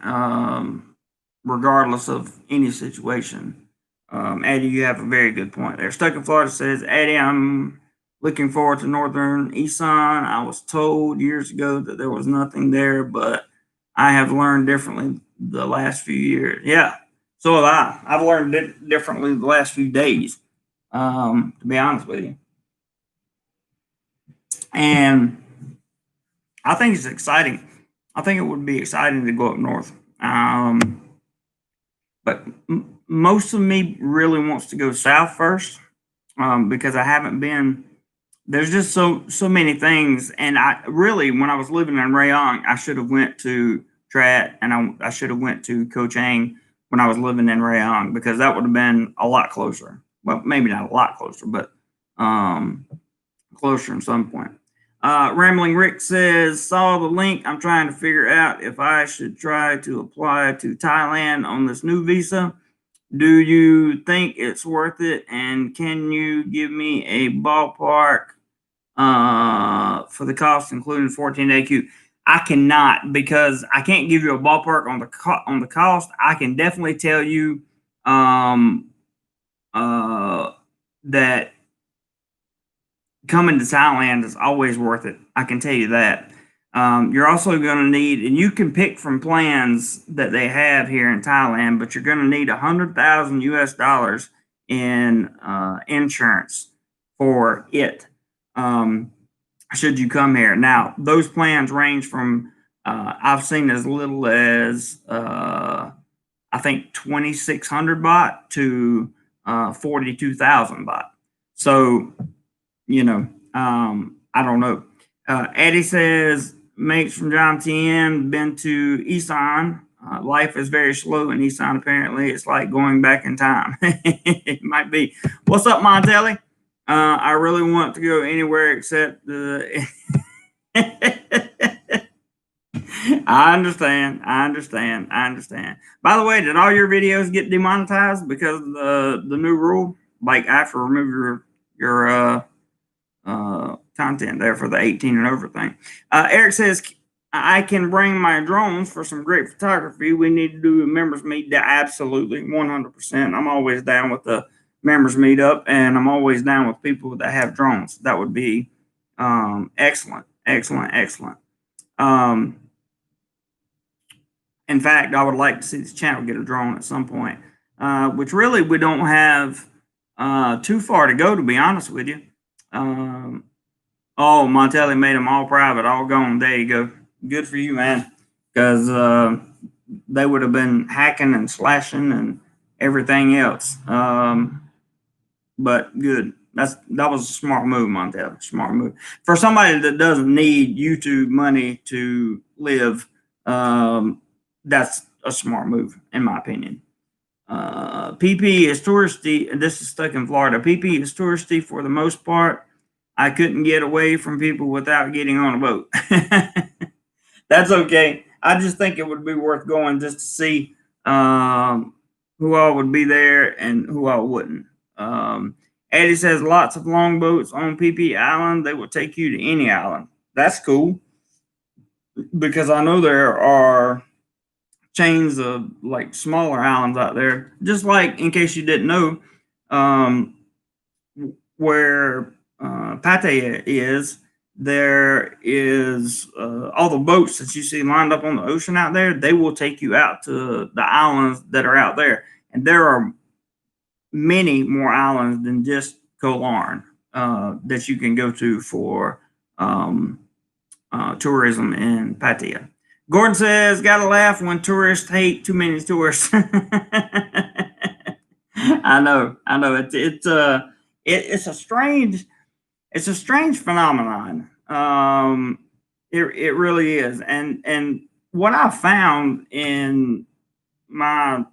regardless of any situation. Eddie, you have a very good point there. Stuck in Florida says, Eddie, I'm looking forward to Northern Isan. I was told years ago that there was nothing there, but I have learned differently the last few years. Yeah, so have I. I've learned differently the last few days, to be honest with you. And I think it's exciting. I think it would be exciting to go up north. But most of me really wants to go south first, because I haven't been. There's just so many things, and I really, when I was living in Rayong, I should have went to Trat, and I should have went to Koh Chang when I was living in Rayong, because that would have been a lot closer. Well, maybe not a lot closer, but closer at some point. Rambling Rick says, saw the link. I'm trying to figure out if I should try to apply to Thailand on this new visa. Do you think it's worth it? And can you give me a ballpark for the cost, including 14-day queue? I cannot, because I can't give you a ballpark on the cost. I can definitely tell you that coming to Thailand is always worth it. I can tell you that. You're also going to need, and you can pick from plans that they have here in Thailand, but you're going to need 100,000 US dollars in insurance for it. Should you come here. Now, those plans range from, I've seen as little as, I think 2,600 baht to 42,000 baht. So, you know, I don't know. Eddie says, makes from John TN, been to Isan. Life is very slow in Isan, apparently. It's like going back in time. It might be. What's up, Montelli? I really want to go anywhere except the. I understand. I understand. I understand. By the way, did all your videos get demonetized because of the new rule? Like, I have to remove your content there for the 18 and over thing. Eric says, I can bring my drones for some great photography. We need to do a members meet. Absolutely, 100%. I'm always down with the members meetup, and I'm always down with people that have drones. That would be excellent, excellent, excellent. In fact, I would like to see this channel get a drone at some point, which really we don't have too far to go, to be honest with you. Oh, Montelli made them all private, all gone. There you go. Good for you, man. Because they would have been hacking and slashing and everything else. But good. That was a smart move, Montelli. Smart move. For somebody that doesn't need YouTube money to live, that's a smart move, in my opinion. PP is touristy. This is stuck in Florida. PP is touristy for the most part. I couldn't get away from people without getting on a boat. That's okay. I just think it would be worth going just to see who all would be there and who all wouldn't. Eddie says lots of longboats on PP Island. They will take you to any island. That's cool, because I know there are chains of like smaller islands out there. Just like, in case you didn't know, where Pattaya is, there is all the boats that you see lined up on the ocean out there. They will take you out to the islands that are out there, and there are many more islands than just Koh Larn that you can go to for tourism in Pattaya. Gordon says, "Gotta laugh when tourists hate too many tourists." I know. It's a strange phenomenon. It really is. And what I found in my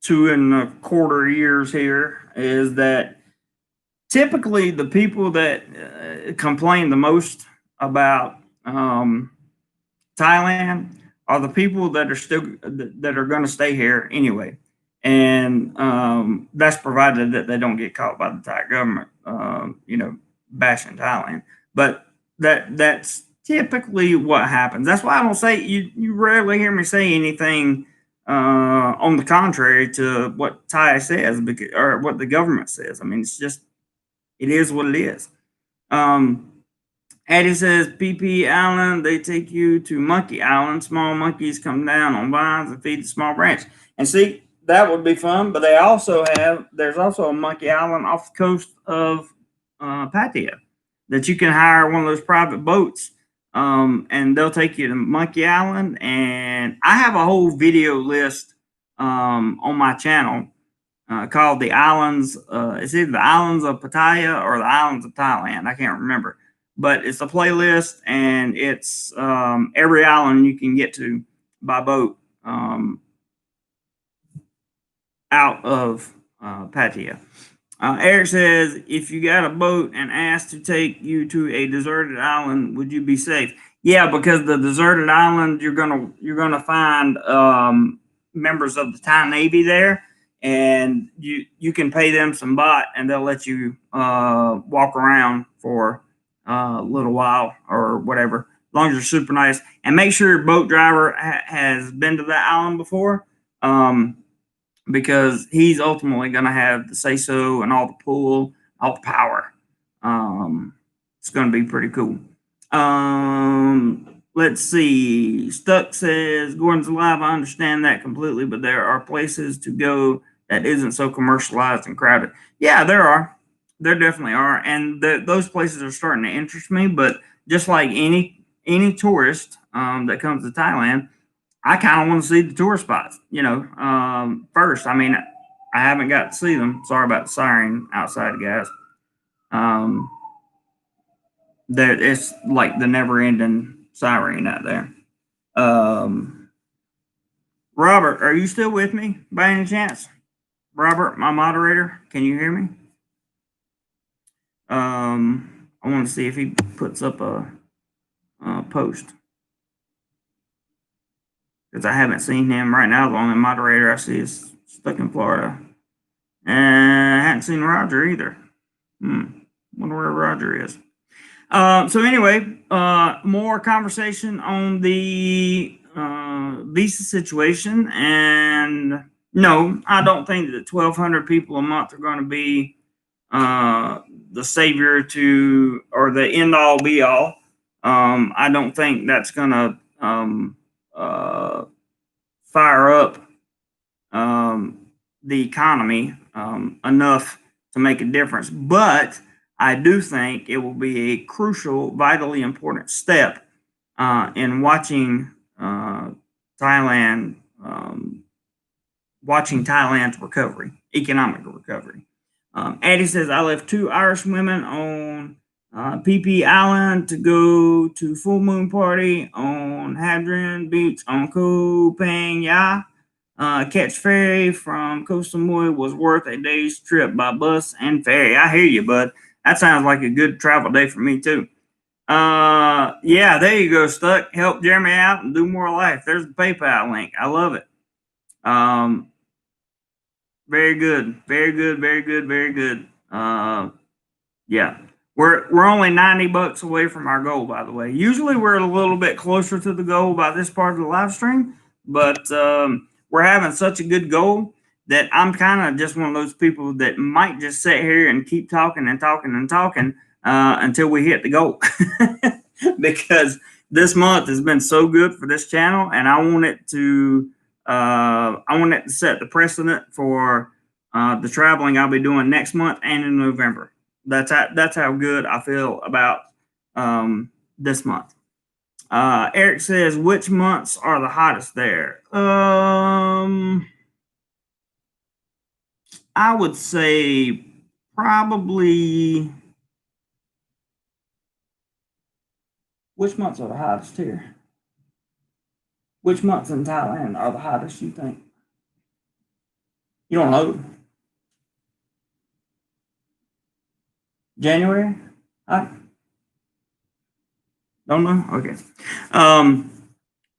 2.25 years here is that typically the people that complain the most about Thailand are the people that are going to stay here anyway. And that's provided that they don't get caught by the Thai government, bashing Thailand. But that's typically what happens. That's why I don't say, you rarely hear me say anything on the contrary to what Thai says, or what the government says. I mean, it is what it is. Addie says, PP Island, they take you to Monkey Island. Small monkeys come down on vines and feed the small branch. And see, that would be fun, but there's also a Monkey Island off the coast of Pattaya that you can hire one of those private boats, and they'll take you to Monkey Island. And I have a whole video list on my channel called the Islands. It's either the Islands of Pattaya or the Islands of Thailand. I can't remember. But it's a playlist, and it's every island you can get to by boat out of Pattaya. Eric says, if you got a boat and asked to take you to a deserted island, would you be safe? Yeah, because the deserted island, you're gonna find members of the Thai Navy there, and you can pay them some baht, and they'll let you walk around for a little while or whatever, as long as you're super nice. And make sure your boat driver has been to that island before, because he's ultimately going to have the say-so and all the pull, all the power. It's going to be pretty cool. Let's see. Stuck says, Gordon's alive. I understand that completely, but there are places to go that isn't so commercialized and crowded. Yeah, there are. There definitely are, and those places are starting to interest me. But just like any tourist that comes to Thailand, I kind of want to see the tour spots. First. I mean, I haven't got to see them. Sorry about the siren outside, guys. Um, that it's like the never-ending siren out there. Um, Robert, are you still with me by any chance? Robert, my moderator, can you hear me? I want to see if he puts up a post because I haven't seen him right now. The only moderator I see is stuck in Florida, and I haven't seen Roger either. Wonder where Roger is. So anyway, more conversation on the visa situation, and no, I don't think that 1,200 people a month are going to be the savior to or the end all be all. I don't think that's going to fire up the economy enough to make a difference, but I do think it will be a crucial, vitally important step in watching Thailand, watching Thailand's recovery, economic recovery. Addie says, I left 2 Irish women on PP Island to go to Full Moon Party on Hadron Beach on Koh Pang Ya. Catch ferry from Koh Samui was worth a day's trip by bus and ferry. I hear you, bud. That sounds like a good travel day for me too. Yeah, there you go, Stuck. Help Jeremy out and DoMoreLife. There's the PayPal link. I love it. Very good, very good, very good, very good. Yeah, we're only $90 away from our goal, by the way. Usually we're a little bit closer to the goal by this part of the live stream, but we're having such a good goal that I'm kind of just one of those people that might just sit here and keep talking and talking and talking until we hit the goal. Because this month has been so good for this channel, and I want it to set the precedent for the traveling I'll be doing next month and in November. That's how good I feel about this month. Eric says, which months are the hottest there? I would say probably. Which months are the hottest here? Which months in Thailand are the hottest, you think? You don't know? January? I don't know? Okay.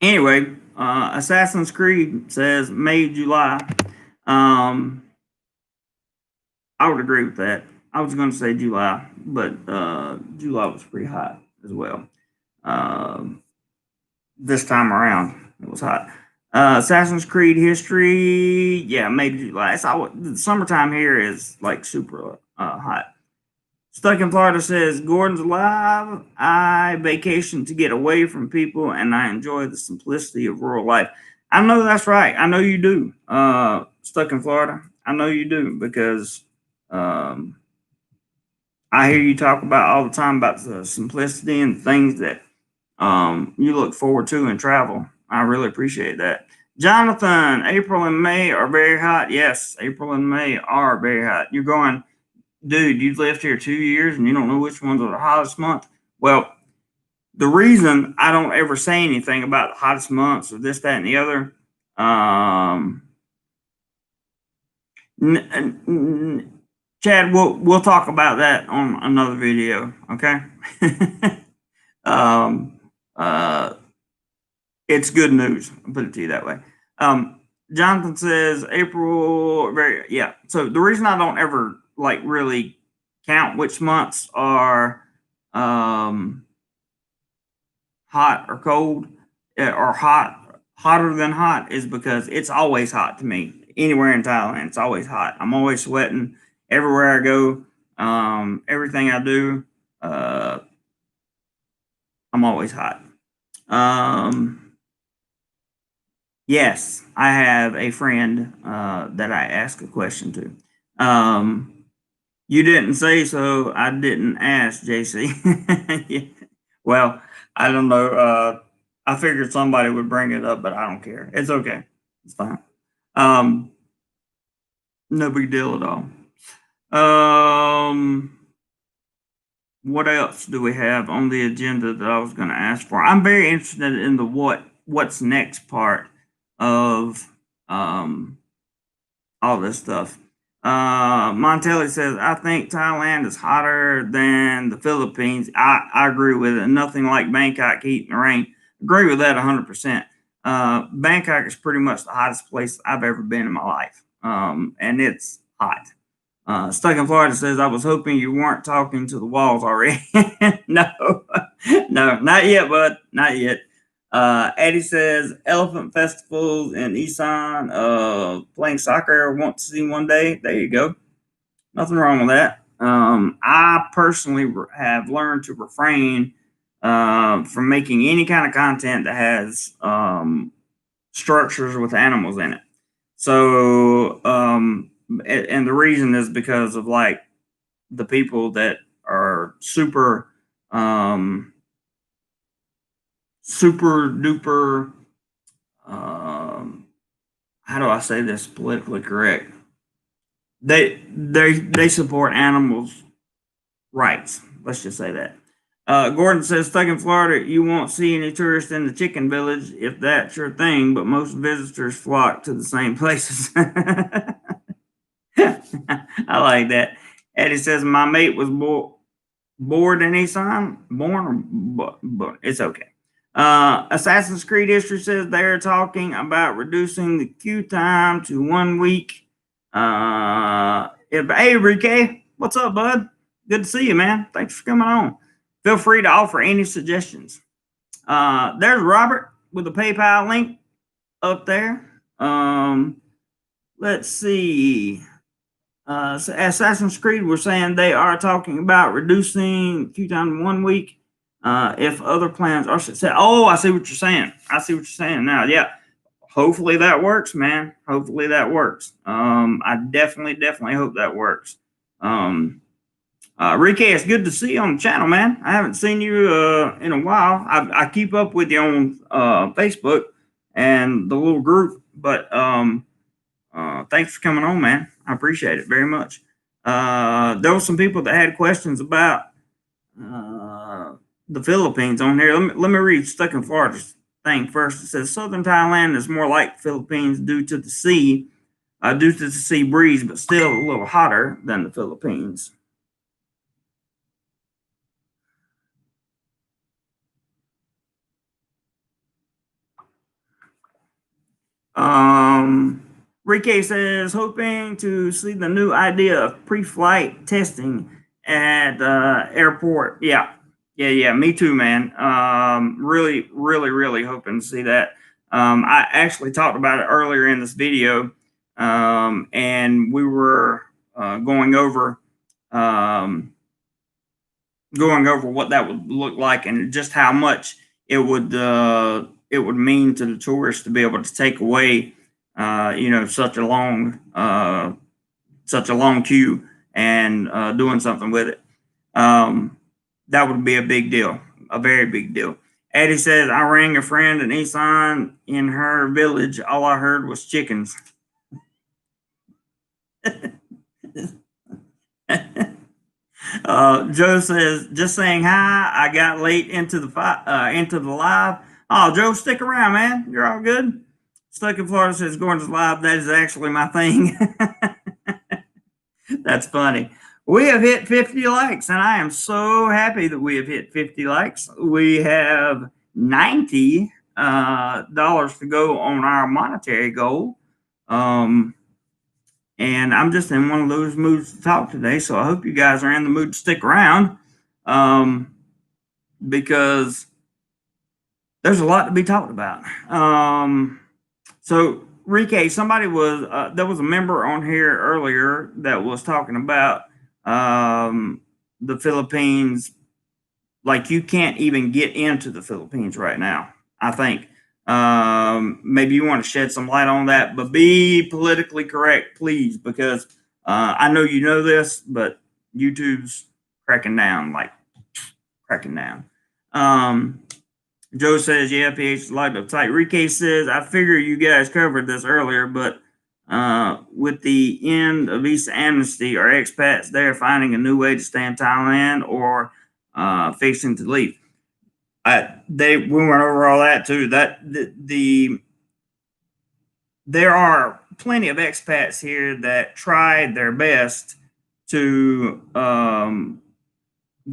Anyway, Assassin's Creed says May, July. I would agree with that. I was going to say July, but July was pretty hot as well. This time around, it was hot. Assassin's Creed history, yeah, maybe July. The summertime here is like super hot. Stuck in Florida says, Gordon's alive. I vacation to get away from people and I enjoy the simplicity of rural life. I know that's right. I know you do. Stuck in Florida. I know you do because I hear you talk about all the time about the simplicity and things that you look forward to in travel. I really appreciate that. Jonathan, April and May are very hot. Yes, April and May are very hot. You're going, dude, you've lived here 2 years and you don't know which ones are the hottest month. Well, the reason I don't ever say anything about the hottest months or this, that, and the other, Chad, we'll talk about that on another video, okay? It's good news. I'll put it to you that way. Jonathan says April, yeah. So the reason I don't ever like really count which months are hot or cold or hotter than hot is because it's always hot to me. Anywhere in Thailand, it's always hot. I'm always sweating everywhere I go. Everything I do, I'm always hot. Yes, I have a friend that I ask a question to. You didn't say so. I didn't ask, JC. Yeah. Well, I don't know. I figured somebody would bring it up, but I don't care. It's okay. It's fine. Um, no big deal at all. What else do we have on the agenda that I was going to ask for? I'm very interested in the what's next part of all this stuff. Montelli says, I think Thailand is hotter than the Philippines. I agree with it. Nothing like Bangkok heat and rain. Agree with that 100%. Bangkok is pretty much the hottest place I've ever been in my life. And it's hot. Stuck in Florida says, I was hoping you weren't talking to the walls already. No, no, not yet, bud. Not yet. Eddie says, elephant festivals in Isan, playing soccer, want to see one day. There you go. Nothing wrong with that. I personally have learned to refrain from making any kind of content that has structures with animals in it. So, and the reason is because of like the people that are super duper, how do I say this politically correct? They support animals' rights. Let's just say that. Gordon says, stuck in Florida, you won't see any tourists in the chicken village if that's your thing, but most visitors flock to the same places. I like that. Eddie says, my mate was bored in Isan. But it's okay. Assassin's Creed History says they're talking about reducing the queue time to 1 week. Hey, Enrique, what's up, bud? Good to see you, man. Thanks for coming on. Feel free to offer any suggestions. There's Robert with the PayPal link up there. Let's see. Assassin's Creed were saying they are talking about reducing queue time to 1 week. If other plans are successful. Oh, I see what you're saying. I see what you're saying now. Yeah. Hopefully that works, man. Hopefully that works. I definitely hope that works. Ricky, it's good to see you on the channel, man. I haven't seen you in a while. I keep up with you on Facebook and the little group, but thanks for coming on, man. I appreciate it very much. There were some people that had questions about the Philippines on here. Let me read Stuck in Florida's thing first. It says Southern Thailand is more like Philippines due to the sea breeze, but still a little hotter than the Philippines. Ricky says, hoping to see the new idea of pre-flight testing at airport. Yeah. Me too, man. Really hoping to see that. I actually talked about it earlier in this video, and we were going over what that would look like and just how much it would mean to the tourists to be able to take away such a long queue and doing something with it. That would be a big deal, a very big deal. Eddie says, I rang a friend in Isan in her village. All I heard was chickens. Joe says, just saying hi. I got late into the live. Oh, Joe, stick around, man. You're all good. Stuck in Florida says, Gordon's live. That is actually my thing. That's funny. We have hit 50 likes, and I am so happy that we have hit 50 likes. We have $90 to go on our monetary goal. And I'm just in one of those moods to talk today, so I hope you guys are in the mood to stick around, because there's a lot to be talked about. So, Ricky, there was a member on here earlier that was talking about the Philippines, like you can't even get into the Philippines right now. I think maybe you want to shed some light on that, but be politically correct, please, because I know you know this, but YouTube's cracking down, like cracking down. Joe says, yeah, PH is light uptight. Rike says, I figure you guys covered this earlier, but with the end of visa amnesty, are expats there finding a new way to stay in Thailand or fixing to leave? We went over all that too. There are plenty of expats here that tried their best to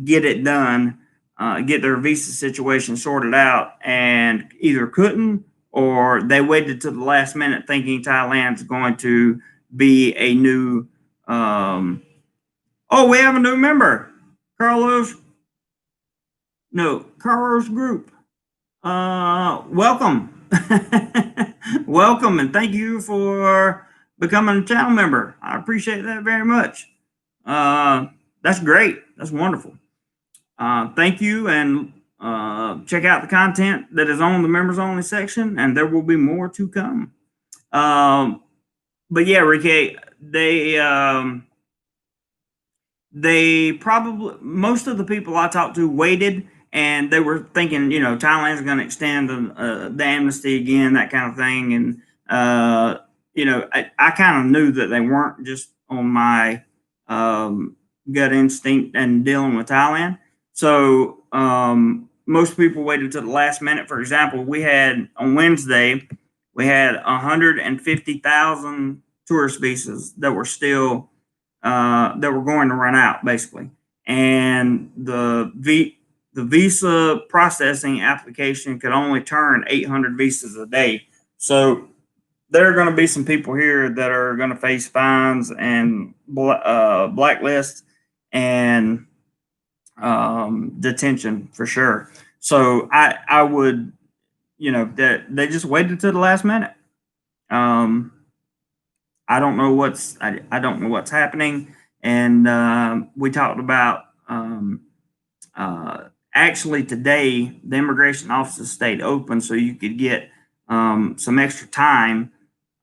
get it done, get their visa situation sorted out, and either couldn't or they waited to the last minute thinking Thailand's going to be a new. Oh, we have a new member, Carlos. No, Carlos Group. Welcome. Welcome, and thank you for becoming a channel member. I appreciate that very much. That's great. That's wonderful. Thank you, and check out the content that is on the members only section, and there will be more to come. But yeah, Ricky, they probably, most of the people I talked to waited, and they were thinking, Thailand's going to extend the amnesty again, that kind of thing. And I kind of knew that they weren't, just on my gut instinct and dealing with Thailand. So most people waited to the last minute. For example, we had on Wednesday, we had 150,000 tourist visas that were still that were going to run out, basically. And the visa processing application could only turn 800 visas a day. So there are going to be some people here that are going to face fines and blacklists and detention for sure. So I would, that they just waited to the last minute. I don't know what's happening, and we talked about actually today the immigration offices stayed open so you could get some extra time,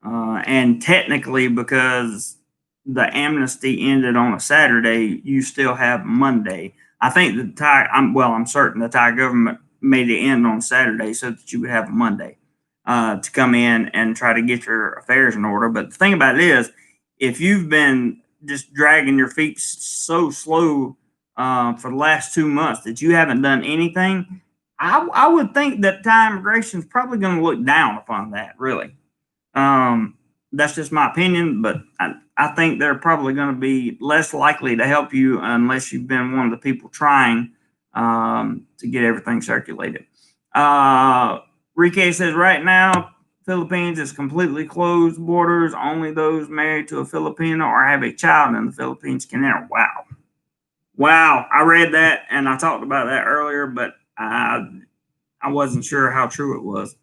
and technically because the amnesty ended on a Saturday, you still have Monday. I think I'm certain the Thai government made it end on Saturday so that you would have a Monday to come in and try to get your affairs in order. But the thing about it is, if you've been just dragging your feet so slow for the last 2 months that you haven't done anything, I would think that Thai immigration is probably going to look down upon that, really. That's just my opinion, but I think they're probably going to be less likely to help you unless you've been one of the people trying to get everything circulated. Rike says right now, Philippines is completely closed borders. Only those married to a Filipino or have a child in the Philippines can enter. Wow. Wow. I read that and I talked about that earlier, but I wasn't sure how true it was.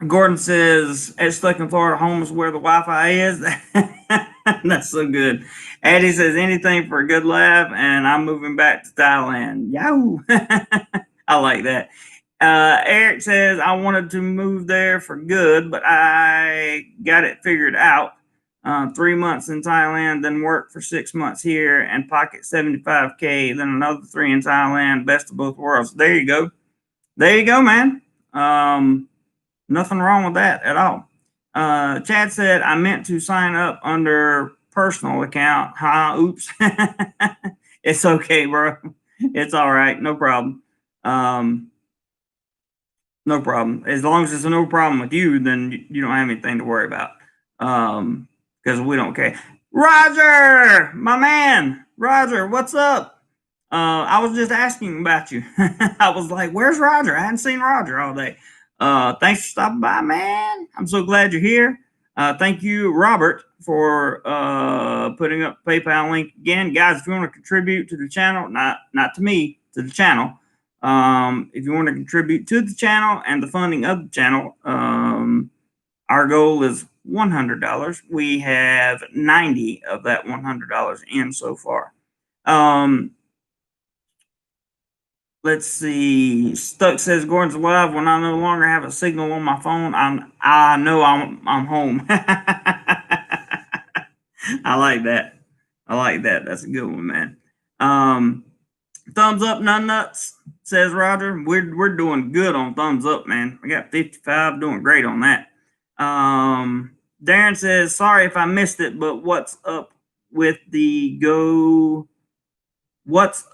Gordon says, it's stuck in Florida, home is where the Wi-Fi is. That's so good. Eddie says, anything for a good laugh, and I'm moving back to Thailand. Yahoo! I like that. Eric says, I wanted to move there for good, but I got it figured out. 3 months in Thailand, then work for 6 months here and pocket 75K, then another 3 in Thailand. Best of both worlds. There you go. There you go, man. Nothing wrong with that at all. Chad said, I meant to sign up under personal account. Oops. It's okay, bro. It's all right. No problem. No problem. As long as it's no problem with you, then you don't have anything to worry about. Because we don't care. Roger, my man. Roger, what's up? I was just asking about you. I was like, where's Roger? I hadn't seen Roger all day. Thanks for stopping by, man. I'm so glad you're here. Thank you, Robert, for putting up PayPal link again. Guys, if you want to contribute to the channel, not to me, to the channel. If you want to contribute to the channel and the funding of the channel, our goal is $100. We have 90 of that $100 in so far. Let's see. Stuck says Gordon's alive. When I no longer have a signal on my phone, I know I'm home. I like that. I like that. That's a good one, man. Thumbs up, none nuts, says Roger. We're doing good on thumbs up, man. We got 55, doing great on that. Darren says, sorry if I missed it, but what's up with the go? What's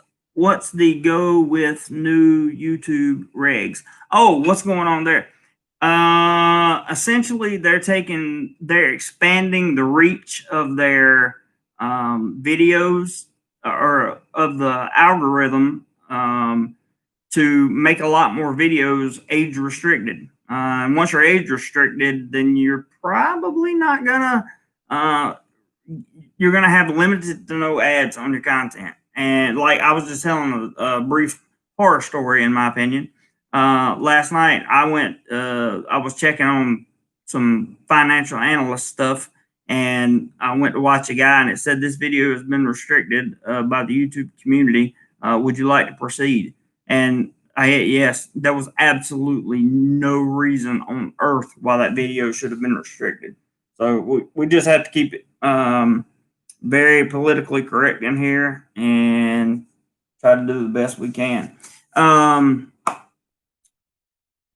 the go with new YouTube regs? Oh, what's going on there? Essentially, they're expanding the reach of their videos or of the algorithm to make a lot more videos age restricted. And once you're age restricted, then you're probably not you're gonna have limited to no ads on your content. And like I was just telling a brief horror story, in my opinion. Last night I was checking on some financial analyst stuff, and I went to watch a guy, and it said this video has been restricted by the YouTube community. Would you like to proceed? And I hit yes. There was absolutely no reason on earth why that video should have been restricted. So we just have to keep it very politically correct in here and try to do the best we can.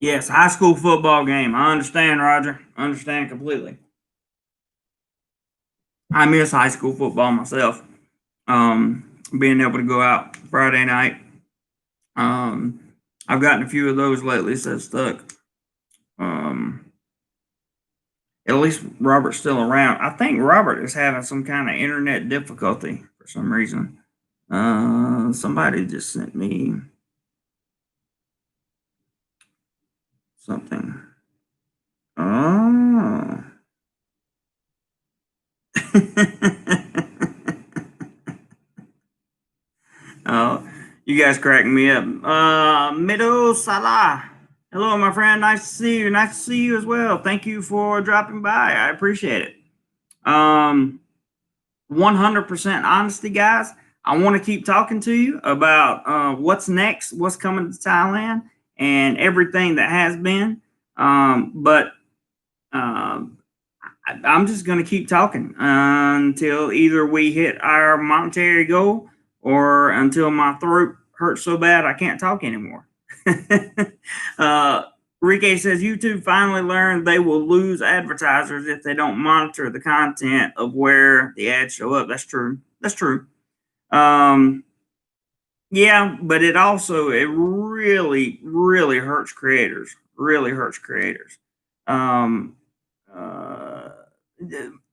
Yes, high school football game. I understand, Roger. I understand completely. I miss high school football myself. Being able to go out Friday night. I've gotten a few of those lately, so stuck. At least Robert's still around. I think Robert is having some kind of internet difficulty for some reason. Somebody just sent me something. Oh. Oh, you guys cracking me up. Mido Salah. Hello, my friend. Nice to see you. Nice to see you as well. Thank you for dropping by. I appreciate it. 100% honesty, guys. I want to keep talking to you about what's next, what's coming to Thailand, and everything that has been. But I'm just going to keep talking until either we hit our monetary goal or until my throat hurts so bad I can't talk anymore. Rike says YouTube finally learned they will lose advertisers if they don't monitor the content of where the ads show up. That's true. That's true. Yeah, but it really, really hurts creators. Really hurts creators.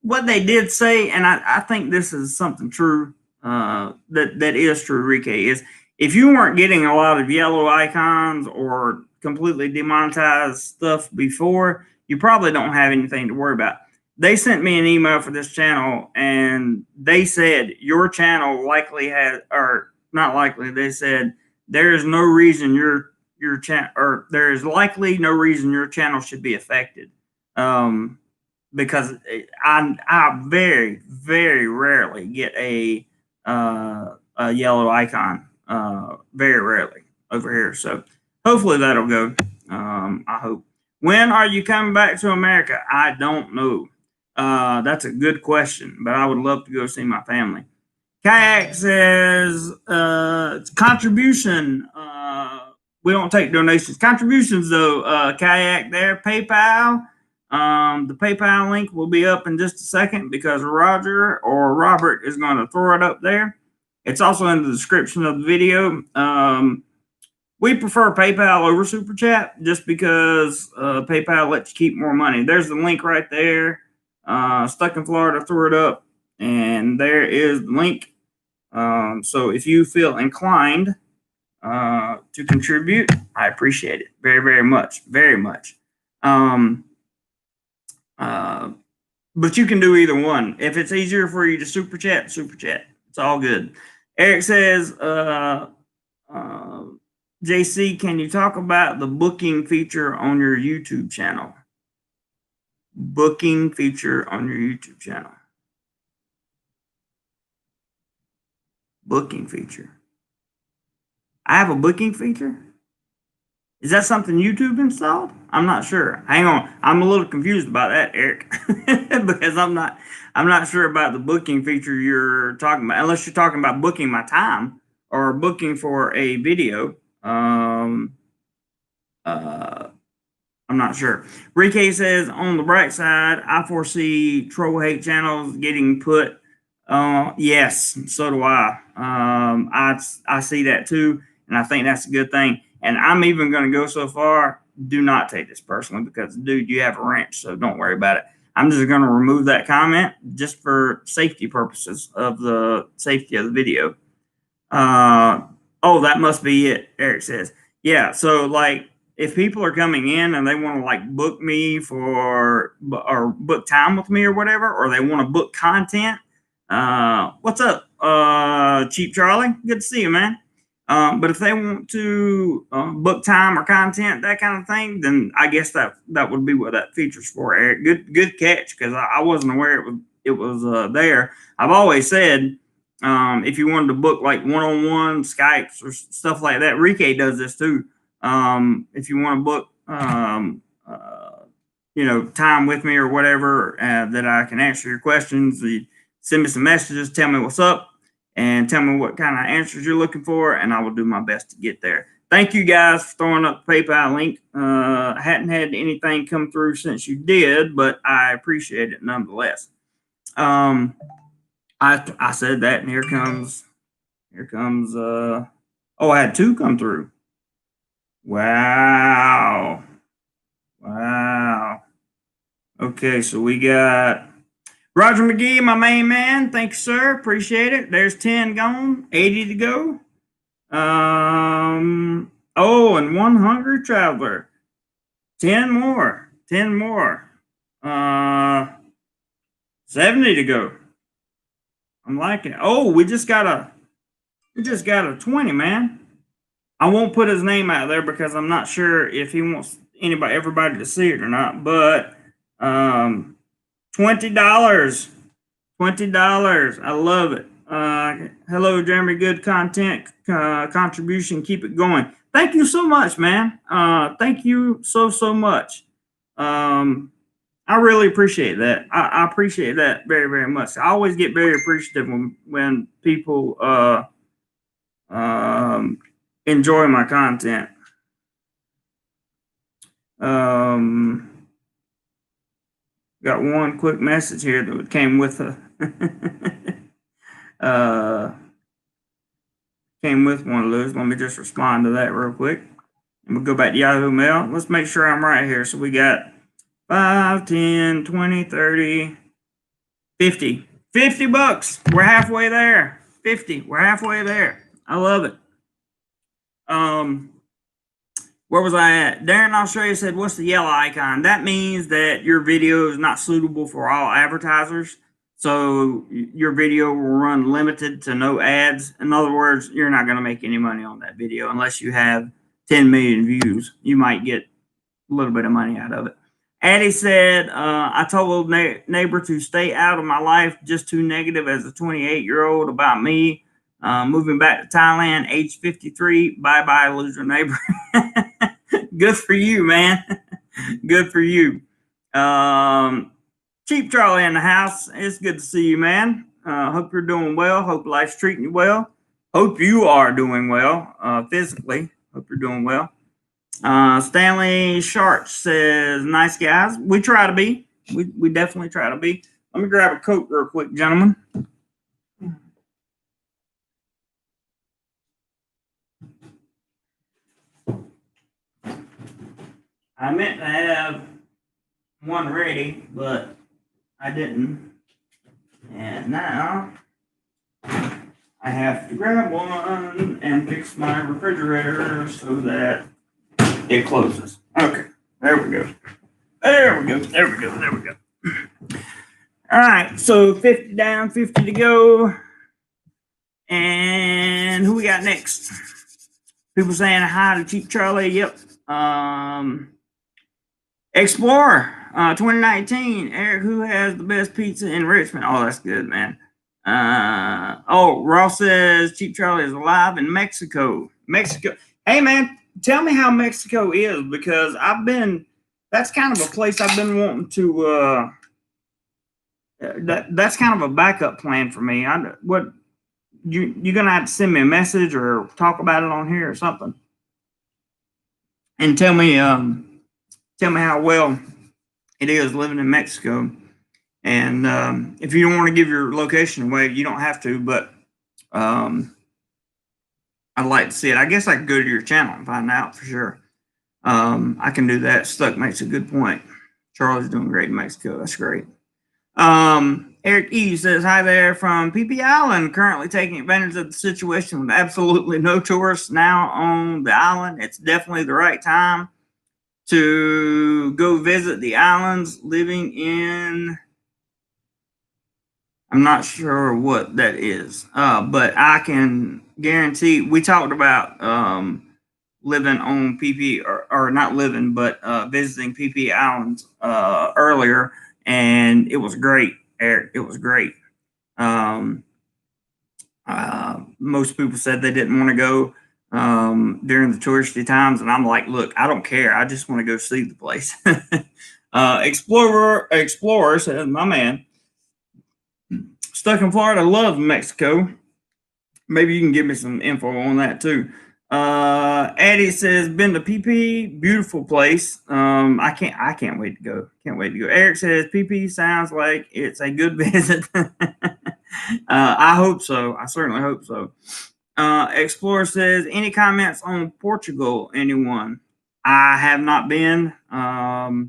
What they did say, and I think this is something true, that is true, Rike, is if you weren't getting a lot of yellow icons or completely demonetized stuff before, you probably don't have anything to worry about. They sent me an email for this channel, and they said your channel likely has, or not likely, they said there is no reason your channel, or there is likely no reason your channel should be affected. Because I very, very rarely get a yellow icon, very rarely over here. So hopefully that'll go. I hope. When are you coming back to America? I don't know. That's a good question, but I would love to go see my family. Kayak says contribution. We don't take donations. Contributions though. Kayak there. PayPal. The PayPal link will be up in just a second because Roger or Robert is going to throw it up there. It's also in the description of the video. We prefer PayPal over Super Chat just because PayPal lets you keep more money. There's the link right there. Stuck in Florida, threw it up, and there is the link. So if you feel inclined to contribute, I appreciate it very, very much, very much. But you can do either one. If it's easier for you to super chat. It's all good. Eric says, JC, can you talk about the booking feature on your YouTube channel? booking feature on your YouTube channel. Booking feature. I have a booking feature? Is that something YouTube installed? I'm not sure. Hang on. I'm a little confused about that, Eric. Because I'm not sure about the booking feature you're talking about, unless you're talking about booking my time or booking for a video. I'm not sure. Rike says, on the bright side, I foresee troll hate channels getting put. Yes, so do I. I see that too, and I think that's a good thing. And I'm even going to go so far. Do not take this personally, because, dude, you have a ranch, so don't worry about it. I'm just going to remove that comment just for safety purposes of the safety of the video. Oh, that must be it, Eric says. Yeah, so like if people are coming in and they want to like book me for or book time with me or whatever, or they want to book content, what's up, Cheap Charlie? Good to see you, man. But if they want to book time or content, that kind of thing, then I guess that would be what that feature's for, Eric. Good catch, because I wasn't aware it was there. I've always said, if you wanted to book like one-on-one Skypes or stuff like that, Rike does this too. If you want to book, time with me or whatever, that I can answer your questions, send me some messages, tell me what's up, and tell me what kind of answers you're looking for, and I will do my best to get there. Thank you guys for throwing up the PayPal link. I hadn't had anything come through since you did, but I appreciate it nonetheless. I said that, and here comes I had 2 come through. Wow. Okay, so we got Roger McGee, my main man. Thank you, sir. Appreciate it. There's 10 gone, 80 to go. And one hungry traveler. 10 more. 70 to go. I'm liking it. Oh, we just got a 20, man. I won't put his name out there because I'm not sure if he wants everybody to see it or not, but $20. $20. I love it. Hello, Jeremy. Good content contribution. Keep it going. Thank you so much, man. Thank you so much. I really appreciate that. I appreciate that very, very much. I always get very appreciative when people enjoy my content. Got one quick message here that came with came with one of those. Let me just respond to that real quick. And we'll go back to Yahoo Mail. Let's make sure I'm right here. So we got 5, 10, 20, 30, 50. $50. We're halfway there. 50. We're halfway there. I love it. Where was I at? Darren Australia said, what's the yellow icon? That means that your video is not suitable for all advertisers. So your video will run limited to no ads. In other words, you're not going to make any money on that video unless you have 10 million views. You might get a little bit of money out of it. Addie said, I told neighbor to stay out of my life, just too negative as a 28-year-old about me. Moving back to Thailand, age 53. Bye-bye, loser neighbor. Good for you, man. Good for you. Cheap Charlie in the house. It's good to see you, man. Hope you're doing well. Hope life's treating you well. Hope you are doing well physically. Hope you're doing well. Stanley Sharp says, nice guys. We try to be. We definitely try to be. Let me grab a Coke real quick, gentlemen. I meant to have one ready, but I didn't. And now I have to grab one and fix my refrigerator so that it closes. Okay, there we go. All right, so 50 down, 50 to go. And who we got next? People saying hi to Cheap Charlie. Yep. Explorer. 2019, Eric, who has the best pizza in Richmond? Oh, that's good, man. Ross says Cheap Charlie is alive in Mexico. Mexico. Hey, man, tell me how Mexico is, because that's kind of a place I've been wanting to, that's kind of a backup plan for me. You're gonna have to send me a message or talk about it on here or something, and tell me how well it is living in Mexico. And if you don't want to give your location away, you don't have to, but I'd like to see it. I guess I could go to your channel and find out for sure. I can do that. Stuck makes a good point. Charlie's doing great in Mexico. That's great. Eric E says, hi there from PP Island, currently taking advantage of the situation with absolutely no tourists now on the island. It's definitely the right time to go visit the islands. Living in, I'm not sure what that is, but I can guarantee, we talked about living on PP, or not living, but visiting PP Islands earlier, and it was great, Eric. It was great. Most people said they didn't want to go during the touristy times, and I'm like, look, I don't care. I just want to go see the place. Explorer says, my man, stuck in Florida, love Mexico. Maybe you can give me some info on that too. Addie says, been to PP, beautiful place. I can't wait to go. Can't wait to go. Eric says, PP sounds like it's a good visit. I hope so. I certainly hope so. Explorer says, any comments on Portugal, anyone? I have not been. I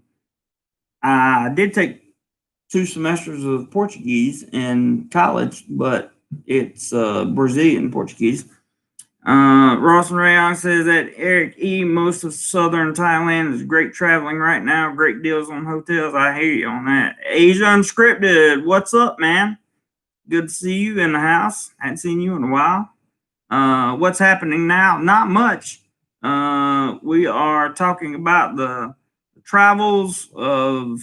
did take 2 semesters of Portuguese in college, but it's Brazilian Portuguese. Ross and Rayon says that Eric E, most of southern Thailand is great traveling right now. Great deals on hotels. I hear you on that. Asia Unscripted, what's up, man? Good to see you in the house. Hadn't seen you in a while. What's happening now? Not much. We are talking about the travels of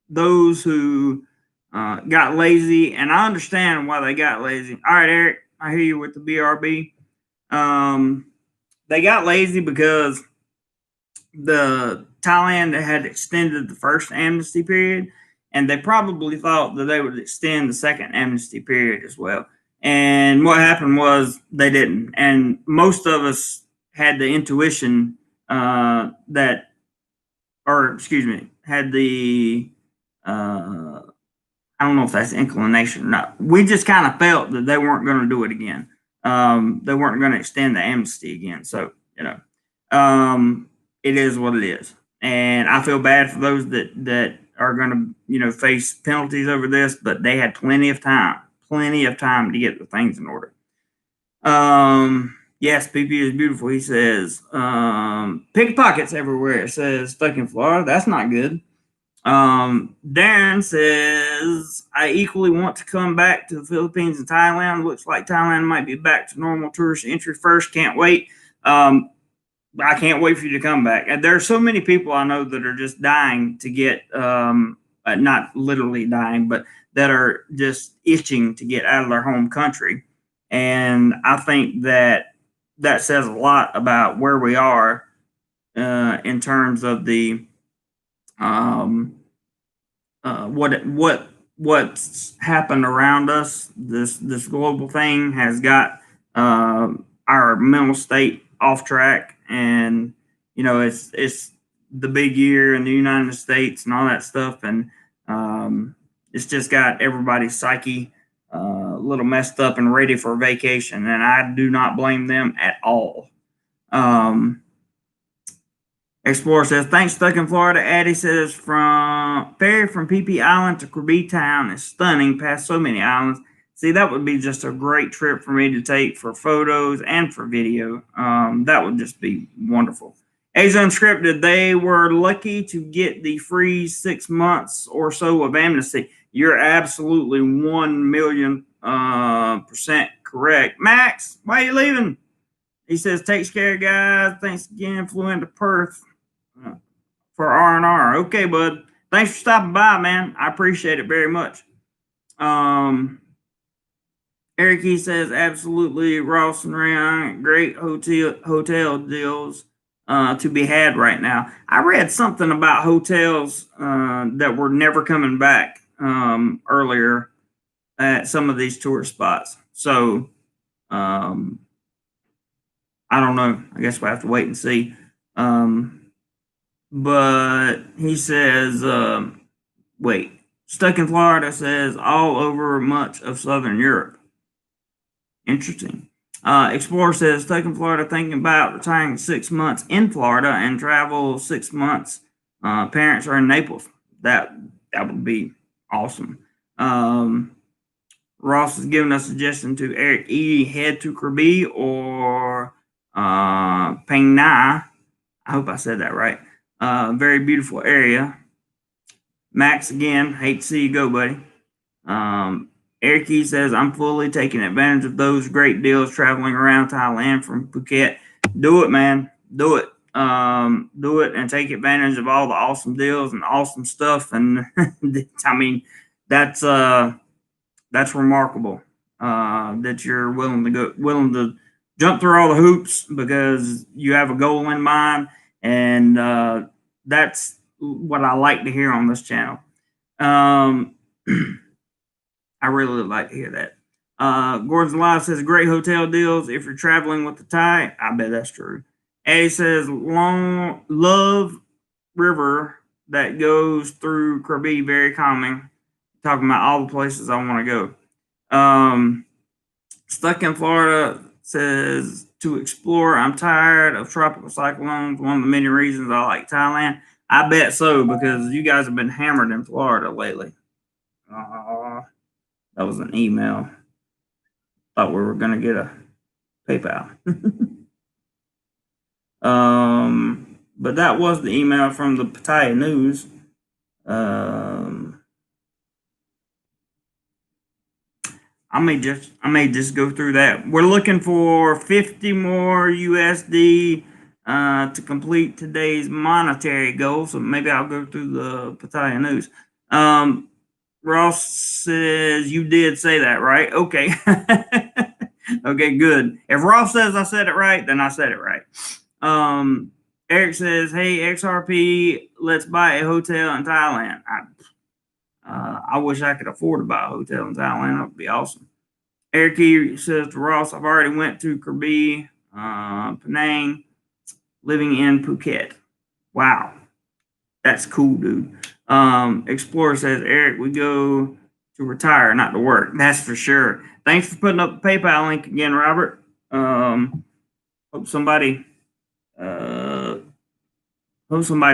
those who got lazy, and I understand why they got lazy. All right, Eric, I hear you with the BRB. They got lazy because the Thailand had extended the first amnesty period, and they probably thought that they would extend the second amnesty period as well. And what happened was they didn't. And most of us had the intuition that, or excuse me, had the, I don't know if that's inclination or not. We just kind of felt that they weren't going to do it again. They weren't going to extend the amnesty again. So, it is what it is. And I feel bad for those that are going to, face penalties over this, but they had plenty of time to get the things in order. Yes, PP is beautiful. He says, pickpockets everywhere. It says stuck in Florida. That's not good. Darren says, I equally want to come back to the Philippines and Thailand. Looks like Thailand might be back to normal tourist entry first. Can't wait. I can't wait for you to come back. And there are so many people I know that are just dying to get, not literally dying, but that are just itching to get out of their home country. And I think that says a lot about where we are in terms of the what's happened around us. This global thing has got our mental state off track, and it's the big year in the United States and all that stuff, and it's just got everybody's psyche a little messed up and ready for vacation, and I do not blame them at all. Explorer says, thanks, stuck in Florida. Addie says, ferry from PP Island to Krabi Town is stunning, past so many islands. See, that would be just a great trip for me to take for photos and for video. That would just be wonderful. Asia Unscripted, they were lucky to get the free 6 months or so of amnesty. You're absolutely 1,000,000% correct. Max, why are you leaving? He says, takes care, guys. Thanks again. Flew into Perth for R&R. Okay, bud. thanks for stopping by, man. I appreciate it very much. Eric, he says, absolutely, Ross and Rayon, great hotel deals to be had right now. I read something about hotels that were never coming back earlier at some of these tourist spots. So I don't know. I guess we'll have to wait and see. But he says, wait, stuck in Florida says all over much of Southern Europe. Interesting. Explorer says, stuck in Florida, thinking about retiring 6 months in Florida and travel 6 months. Parents are in Naples. That would be awesome. Ross has given a suggestion to Eric E. Head to Krabi or Penang. I hope I said that right. Very beautiful area. Max, again, hate to see you go, buddy. Eric E says, I'm fully taking advantage of those great deals traveling around Thailand from Phuket. Do it, man. Do it. Do it and take advantage of all the awesome deals and awesome stuff. And I mean, that's remarkable that you're willing to jump through all the hoops because you have a goal in mind. And that's what I like to hear on this channel. I really would like to hear that. Gordon's Live says, great hotel deals if you're traveling with the Thai. I bet that's true. A says, love river that goes through Krabi, very calming. Talking about all the places I want to go. Stuck in Florida says, to explore. I'm tired of tropical cyclones. One of the many reasons I like Thailand. I bet so, because you guys have been hammered in Florida lately. That was an email. Thought we were going to get a PayPal. But that was the email from the Pattaya News. I may just go through that. We're looking for 50 more USD to complete today's monetary goal. So maybe I'll go through the Pattaya News. Ross says you did say that, right? Okay. Okay, good. If Ross says I said it right, then I said it right. Eric says, hey, XRP, let's buy a hotel in Thailand. I wish I could afford to buy a hotel in Thailand. That would be awesome. Eric E says to Ross, I've already went to Krabi, Penang, living in Phuket. Wow. That's cool, dude. Explorer says, Eric, we go to retire, not to work. That's for sure. Thanks for putting up the PayPal link again, Robert. Hope somebody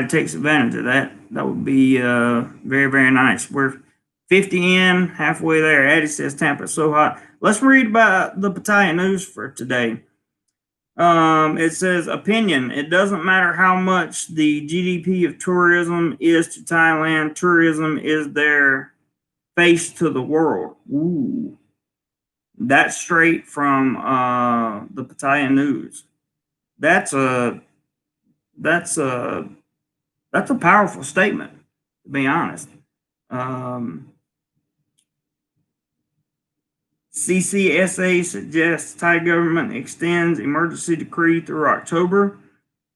takes advantage of that. That would be very, very nice. We're 50 in, halfway there. Eddie says Tampa's so hot. Let's read about the Pattaya News for today. It says, opinion. It doesn't matter how much the GDP of tourism is to Thailand. Tourism is their face to the world. Ooh. That's straight from the Pattaya News. That's a powerful statement, to be honest. CCSA suggests Thai government extends emergency decree through October.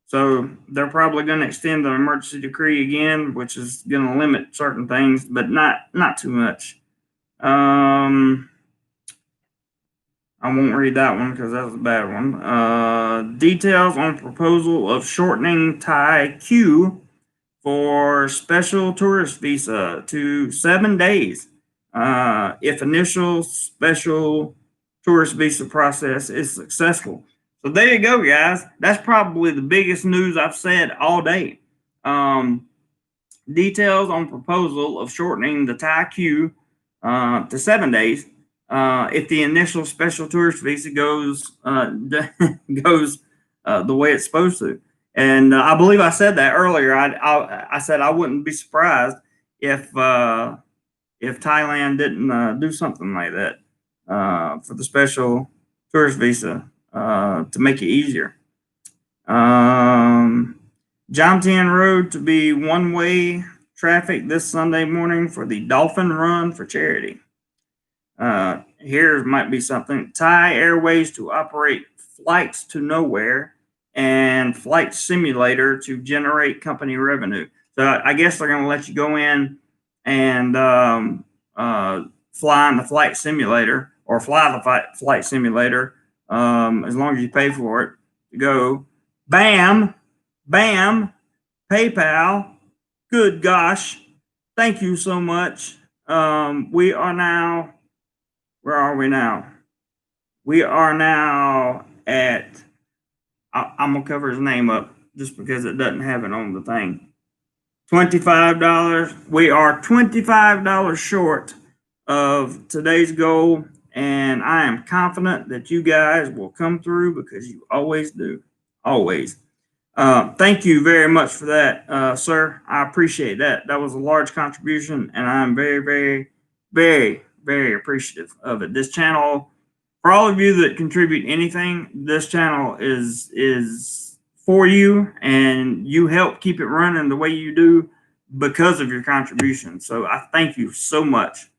So they're probably going to extend the emergency decree again, which is going to limit certain things, but not too much. I won't read that one because that was a bad one. Details on proposal of shortening Thai queue for special tourist visa to 7 days if initial special tourist visa process is successful. So there you go, guys. That's probably the biggest news I've said all day. Details on proposal of shortening the Thai queue to 7 days if the initial special tourist visa goes the way it's supposed to. And I believe I said that earlier. I said I wouldn't be surprised if Thailand didn't do something like that for the special tourist visa to make it easier. Jomtien Road to be one way traffic this Sunday morning for the Dolphin Run for charity. Here might be something. Thai Airways to operate flights to nowhere and flight simulator to generate company revenue. So I guess they're going to let you go in and fly in the flight simulator or fly the flight simulator as long as you pay for it to go. Bam, bam, PayPal. Good gosh. Thank you so much. We are now, where are we now? We are now at, I'm going to cover his name up just because it doesn't have it on the thing. $25. We are $25 short of today's goal, and I am confident that you guys will come through because you always do. Always. Thank you very much for that, sir. I appreciate that. That was a large contribution, and I'm very, very, very, very appreciative of it. This channel, for all of you that contribute anything, this channel is for you, and you help keep it running the way you do because of your contribution. So I thank you so much.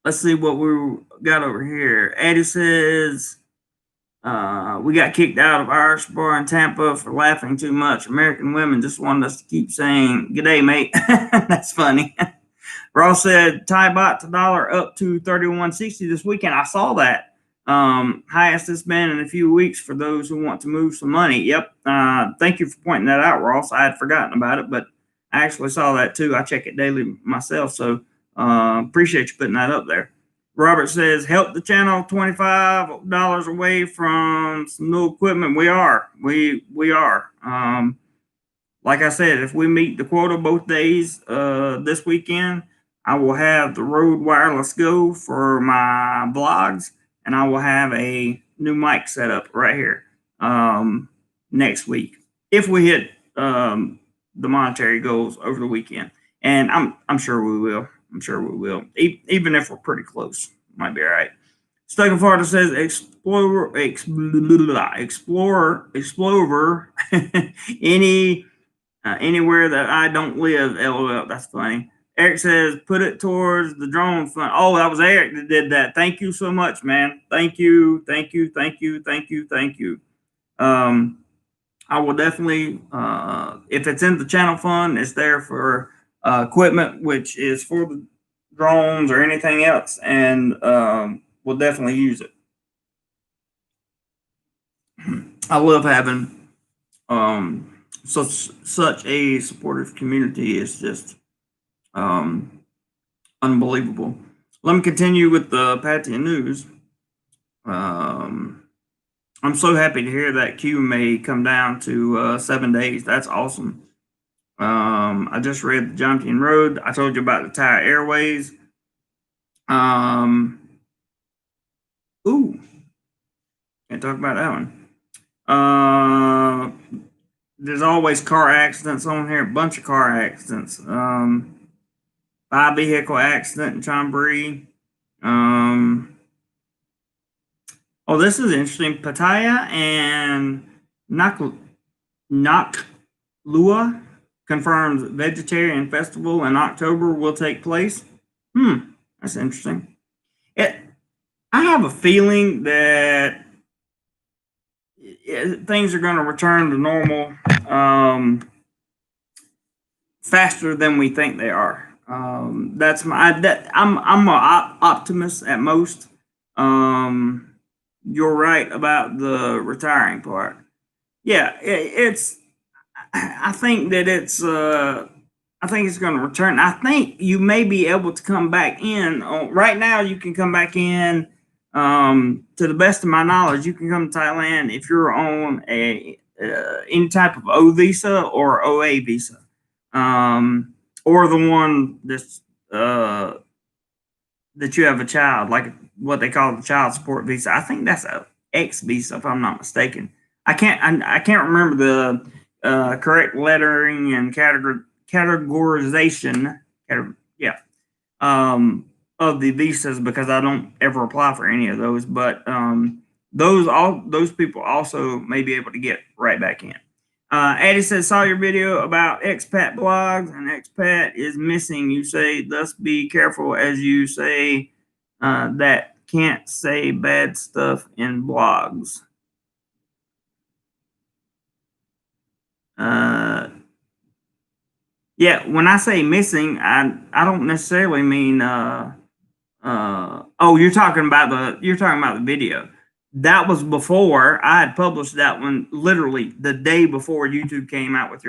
Let's see what we got over here. Eddie says, we got kicked out of Irish bar in Tampa for laughing too much. American women just wanted us to keep saying, "G'day, mate." That's funny. Ross said, Thai baht to dollar up to 31.60 this weekend. I saw that. Highest it's been in a few weeks for those who want to move some money. Yep. Thank you for pointing that out, Ross. I had forgotten about it, but I actually saw that too. I check it daily myself, so appreciate you putting that up there. Robert says, help the channel, $25 away from some new equipment. We are. Like I said, if we meet the quota both days this weekend, I will have the Rode Wireless Go for my vlogs, and I will have a new mic set up right here next week if we hit the monetary goals over the weekend. And I'm sure we will. I'm sure we will. Even if we're pretty close, might be all right. Stuck in Florida says explore anywhere that I don't live. LOL. That's funny. Eric says put it towards the drone fund. Oh, that was Eric that did that. Thank you so much, man. Thank you. I will definitely, if it's in the channel fund, it's there for equipment, which is for the drones or anything else, and we'll definitely use it. I love having such a supportive community. It's just unbelievable. Let me continue with the Patia news. I'm so happy to hear that Q may come down to 7 days. That's awesome. I just read the Jonathan Road. I told you about the Thai Airways. Ooh, can't talk about that one. There's always car accidents on here. A bunch of car accidents. 5-vehicle accident in Chonburi. Oh, this is interesting. Pattaya and Naklua confirms vegetarian festival in October will take place. That's interesting. I have a feeling that things are going to return to normal faster than we think they are. I'm an optimist at most. You're right about the retiring part. Yeah, I think that I think it's going to return. I think you may be able to come back in. Right now, you can come back in. To the best of my knowledge, you can come to Thailand if you're on any type of O visa or OA visa, or the one that's that you have a child, like what they call the child support visa. I think that's a X visa, if I'm not mistaken. I can't remember the correct lettering and categorization. Of the visas because I don't ever apply for any of those. But those people also may be able to get right back in. Eddie says, saw your video about expat blogs, and expat is missing. You say, thus be careful as you say that can't say bad stuff in blogs. Yeah, when I say missing, I don't necessarily mean oh, you're talking about the video. That was before I had published that one, literally the day before YouTube came out with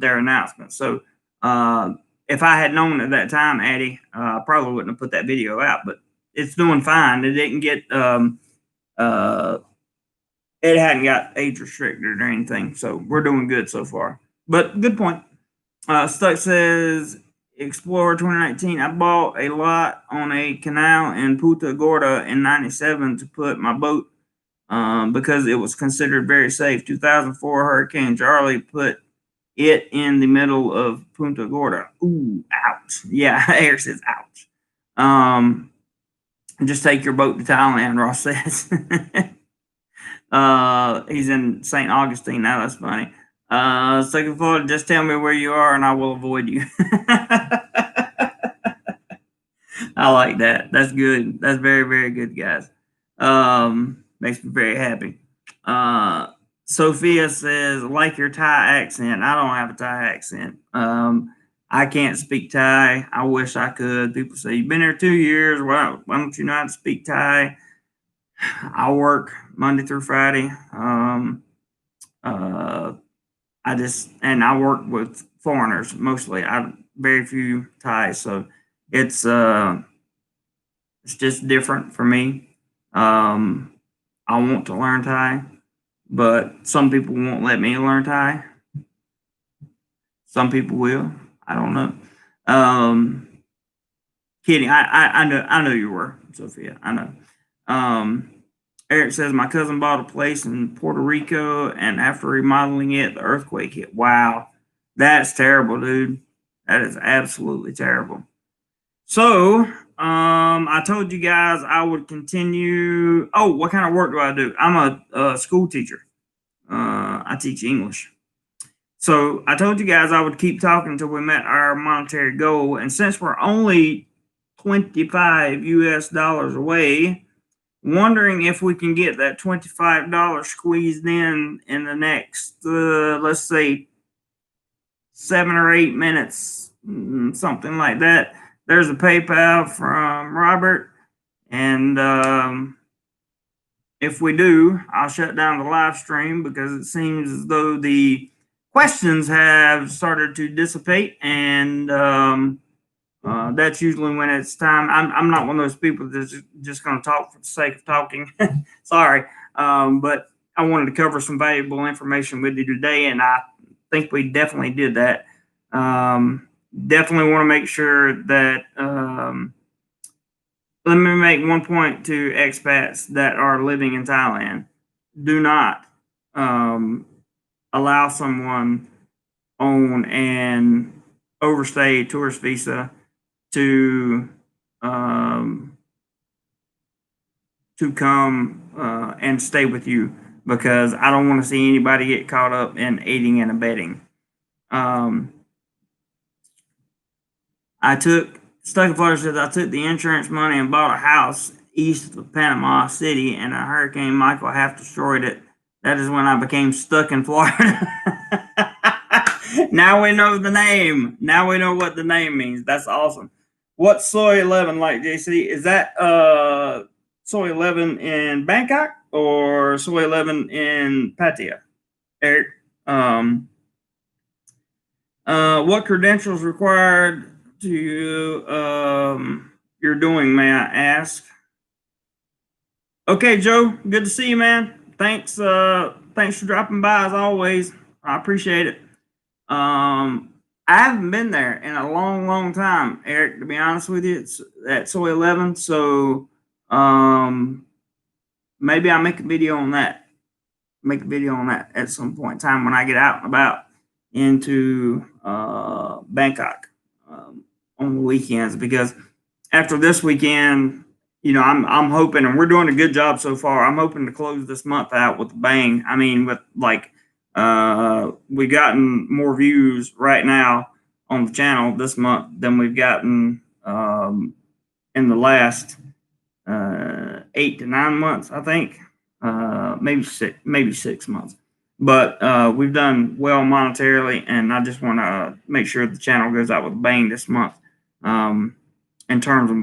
their announcement. So if I had known at that time, Addie, I probably wouldn't have put that video out. But it's doing fine. It didn't get it hadn't got age restricted or anything, so we're doing good so far. But good point. Stuck says, Explorer 2019. I bought a lot on a canal in Punta Gorda in '97 to put my boat because it was considered very safe. 2004 Hurricane Charlie put it in the middle of Punta Gorda. Ooh, ouch. Yeah, Eric says, ouch. Just take your boat to Thailand, Ross says. He's in St. Augustine now. That's funny. Second floor, just tell me where you are and I will avoid you. I like that. That's good. That's very, very good, guys. Makes me very happy. Sophia says, like your Thai accent. I don't have a Thai accent. I can't speak Thai. I wish I could. People say, you've been here 2 years. Why don't you know how to speak Thai? I work Monday through Friday. I work with foreigners mostly. I very few Thais, so it's just different for me. I want to learn Thai, but some people won't let me learn Thai. Some people will. I don't know. Kidding. I know you were, Sophia. I know. Eric says, my cousin bought a place in Puerto Rico, and after remodeling it, the earthquake hit. Wow. That's terrible, dude. That is absolutely terrible. So, I told you guys I would continue. Oh, what kind of work do I do? I'm a school teacher. I teach English. So I told you guys I would keep talking until we met our monetary goal. And since we're only 25 US dollars away, wondering if we can get that $25 squeezed in the next, let's say, 7 or 8 minutes, something like that. There's a PayPal from Robert, and if we do, I'll shut down the live stream because it seems as though the questions have started to dissipate, and that's usually when it's time. I'm not one of those people that's just going to talk for the sake of talking. Sorry, but I wanted to cover some valuable information with you today, and I think we definitely did that. Definitely want to make sure that. Let me make one point to expats that are living in Thailand. Do not allow someone on an overstay tourist visa to come and stay with you, because I don't want to see anybody get caught up in aiding and abetting. Stuck Florida says, I took the insurance money and bought a house east of Panama City, and a Hurricane Michael half destroyed it. That is when I became stuck in Florida. Now we know the name. Now we know what the name means. That's awesome. What's Soy 11 like, JC? Is that Soy 11 in Bangkok or Soy 11 in Pattaya? Eric, what credentials required to you're doing, may I ask? Okay, Joe, good to see you, man. Thanks for dropping by as always. I appreciate it. I haven't been there in a long time, Eric, to be honest with you. It's at Soy 11, so maybe I'll make a video on that. Make a video on that at some point in time when I get out and about into Bangkok on the weekends, because after this weekend, you know, I'm hoping, and we're doing a good job so far. I'm hoping to close this month out with a bang. I mean, with like We've gotten more views right now on the channel this month than we've gotten in the last 8 to 9 months, I think, maybe 6 months. But we've done well monetarily, and I just want to make sure the channel goes out with a bang this month in terms of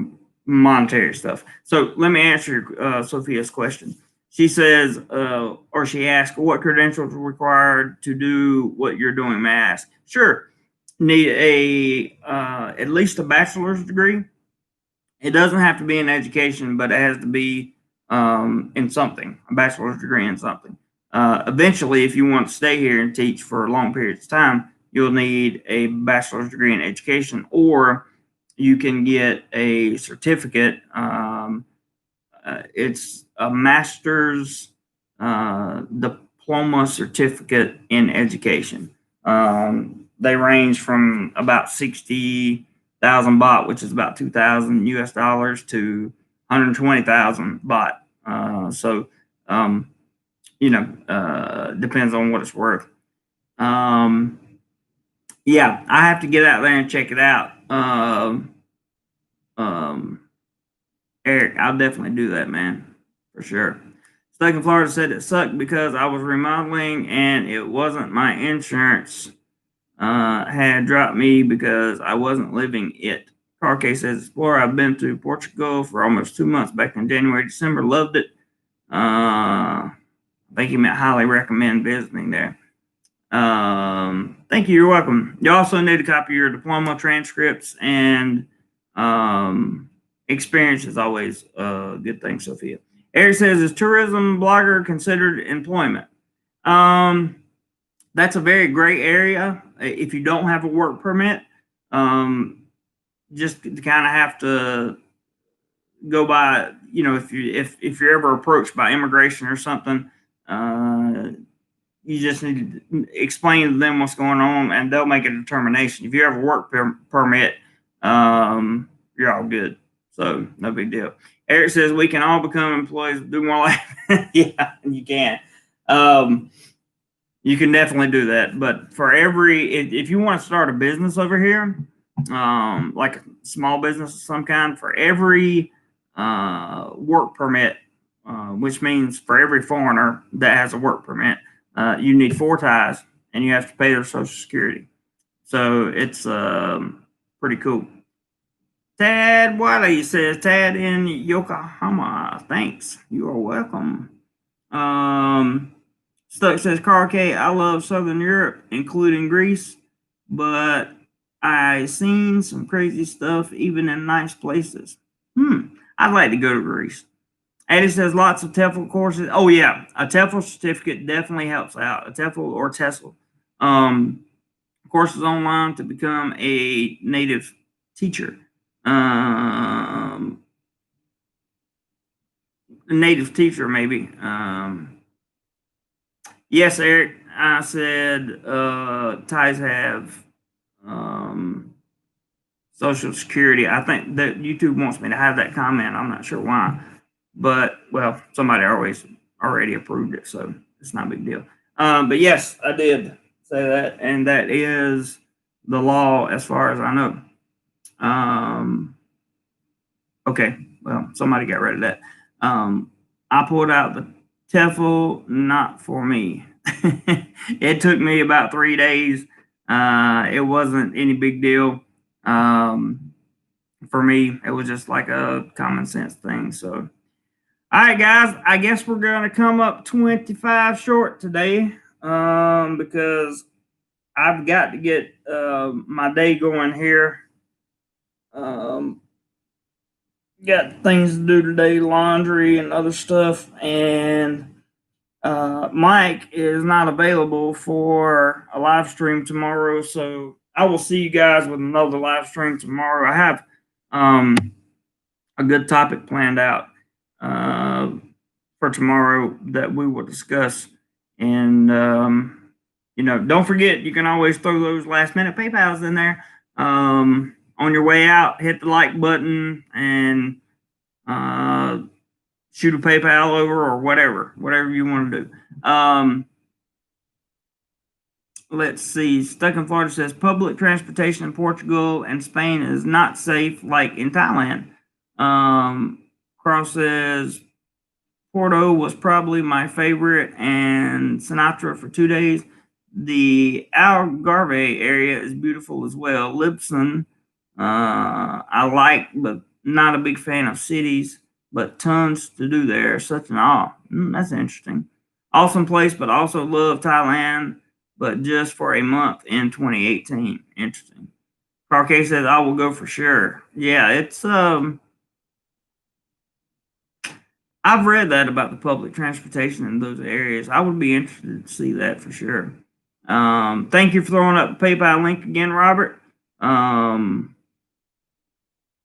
monetary stuff. So let me answer Sophia's question. She says, or she asked, what credentials are required to do what you're doing? May I ask? Sure. Need at least a bachelor's degree. It doesn't have to be in education, but it has to be in something, a bachelor's degree in something. Eventually, if you want to stay here and teach for long periods of time, you'll need a bachelor's degree in education, or you can get a certificate. It's a master's diploma certificate in education. They range from about 60,000 baht, which is about 2,000 US dollars, to 120,000 baht. Depends on what it's worth. Yeah, I have to get out there and check it out. Eric, I'll definitely do that, man, for sure. Stuck in Florida said it sucked because I was remodeling and it wasn't my insurance had dropped me because I wasn't living it. Carcase says, Explorer, I've been to Portugal for almost 2 months back in January, December. Loved it. I think he meant highly recommend visiting there. Thank you. You're welcome. You also need a copy of your diploma transcripts, and experience is always a good thing, Sophia. Eric says, is tourism blogger considered employment? That's a very gray area. If you don't have a work permit, just to kind of have to go by, if you're ever approached by immigration or something, you just need to explain to them what's going on, and they'll make a determination. If you have a work permit, you're all good. So no big deal. Eric says we can all become employees of DoMoreLife. Yeah, you can. You can definitely do that. But for if you want to start a business over here, like a small business of some kind, for every work permit, which means for every foreigner that has a work permit, you need 4 ties, and you have to pay their Social Security. So it's pretty cool. Tad Wiley says, Tad in Yokohama. Thanks. You are welcome. Stuck says, Carl K, I love Southern Europe, including Greece, but I seen some crazy stuff even in nice places. I'd like to go to Greece. Eddie says lots of TEFL courses. Oh yeah, a TEFL certificate definitely helps out. A TEFL or TESOL. Courses online to become a native teacher. A native teacher, maybe. Yes, Eric. I said Thais have Social Security. I think that YouTube wants me to have that comment. I'm not sure why, but well, somebody already approved it, so it's not a big deal. But yes, I did say that, and that is the law as far as I know. Okay, well, somebody got rid of that. I pulled out the TEFL, not for me. It took me about 3 days. It wasn't any big deal. For me, it was just like a common sense thing. So, all right, guys, I guess we're going to come up 25 short today because I've got to get my day going here. Got things to do today, laundry and other stuff, and Mike is not available for a live stream tomorrow, so I will see you guys with another live stream tomorrow. I have a good topic planned out for tomorrow that we will discuss, and don't forget, you can always throw those last minute PayPals in there. On your way out, hit the like button and shoot a PayPal over or whatever you want to do. let's see. Stuck in Florida says public transportation in Portugal and Spain is not safe like in Thailand. Cross says Porto was probably my favorite, and Sinatra for 2 days. The Algarve area is beautiful as well. Libsyn, I like, but not a big fan of cities, but tons to do there. Such an awe. That's interesting. Awesome place, but also love Thailand, but just for a month in 2018. Interesting. Parquet says I will go for sure. Yeah, it's I've read that about the public transportation in those areas. I would be interested to see that for sure. Thank you for throwing up the PayPal link again, Robert.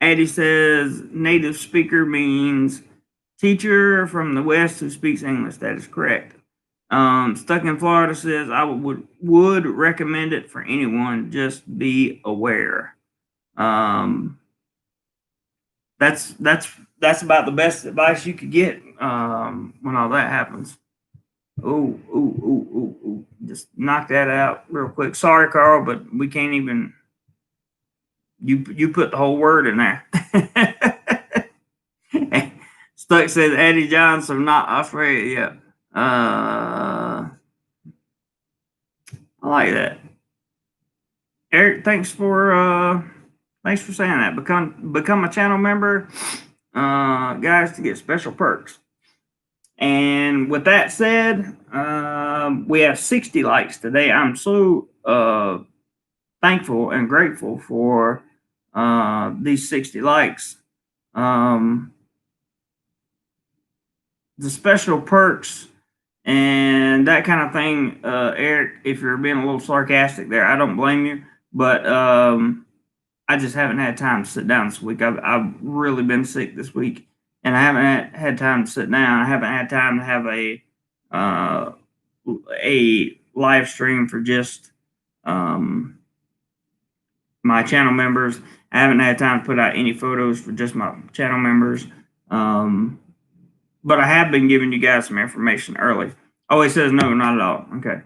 Addie says native speaker means teacher from the West who speaks English. That is correct. Stuck in Florida says I would recommend it for anyone. Just be aware. That's about the best advice you could get when all that happens. Ooh. Just knock that out real quick. Sorry, Carl, but we can't even. You put the whole word in there. Stuck says Eddie Johnson, not Australia. I like that. Eric, thanks for saying that. Become a channel member, guys, to get special perks. And with that said, we have 60 likes today. I'm so thankful and grateful for these 60 likes. The special perks and that kind of thing, Eric, if you're being a little sarcastic there, I don't blame you, but I just haven't had time to sit down this week. I've really been sick this week, and I haven't had time to sit down. I haven't had time to have a live stream for just my channel members. I haven't had time to put out any photos for just my channel members. But I have been giving you guys some information early. Oh, he says no, not at all. Okay.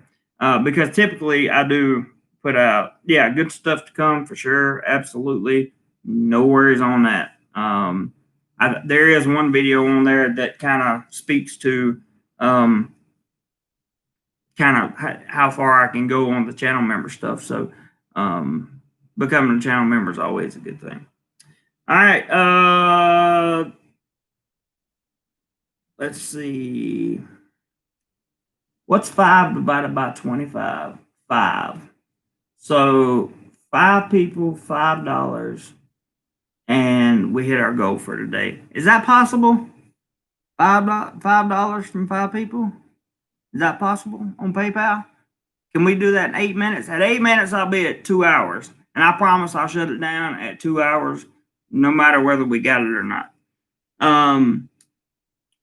Because typically I do put out, good stuff to come for sure. Absolutely. No worries on that. There is one video on there that kind of speaks to kind of how far I can go on the channel member stuff. So becoming a channel member is always a good thing. All right. Let's see. What's 5 divided by 25? 5. So 5 people, $5, and we hit our goal for today. Is that possible? $5 from 5 people? Is that possible on PayPal? Can we do that in 8 minutes? At 8 minutes, I'll be at 2 hours. And I promise I'll shut it down at 2 hours, no matter whether we got it or not.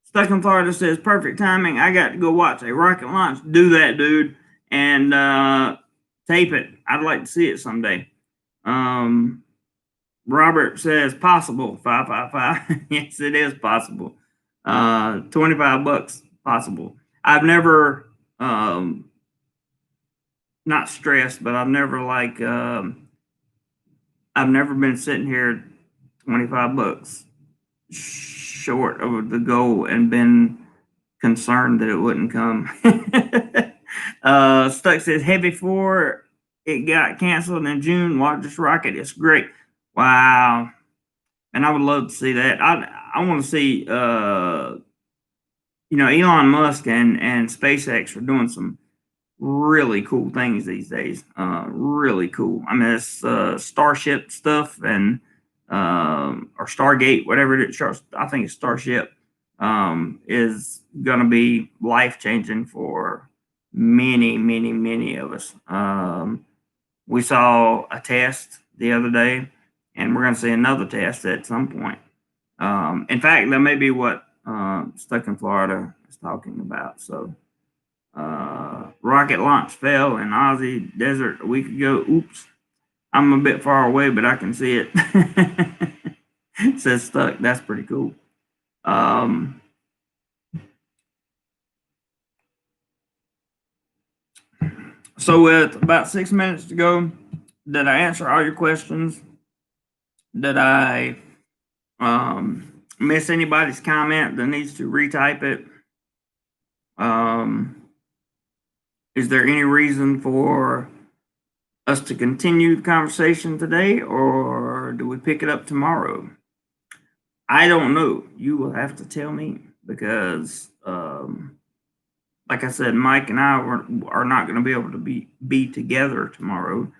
Stuck in Florida says, perfect timing. I got to go watch a rocket launch. Do that, dude. And tape it. I'd like to see it someday. Robert says, possible. 555. Yes, it is possible. $25 possible. I've never, not stressed, but I've never I've never been sitting here $25 short of the goal and been concerned that it wouldn't come. Stuck says heavy 4. It got canceled in June. Largest rocket. It's great. Wow. And I would love to see that. I want to see Elon Musk and SpaceX are doing some really cool things these days. Really cool. I mean, it's Starship stuff and or Stargate, whatever it is. I think it's Starship. Is going to be life changing for many of us. We saw a test the other day, and we're going to see another test at some point. In fact, that may be what Stuck in Florida is talking about. So, rocket launch fell in Aussie desert a week ago. Oops. I'm a bit far away, but I can see it. It says Stuck. That's pretty cool. So with about 6 minutes to go, did I answer all your questions? Did I miss anybody's comment that needs to retype it? Is there any reason for us to continue the conversation today, or do we pick it up tomorrow? I don't know. You will have to tell me because, like I said, Mike and I are not going to be able to be together tomorrow.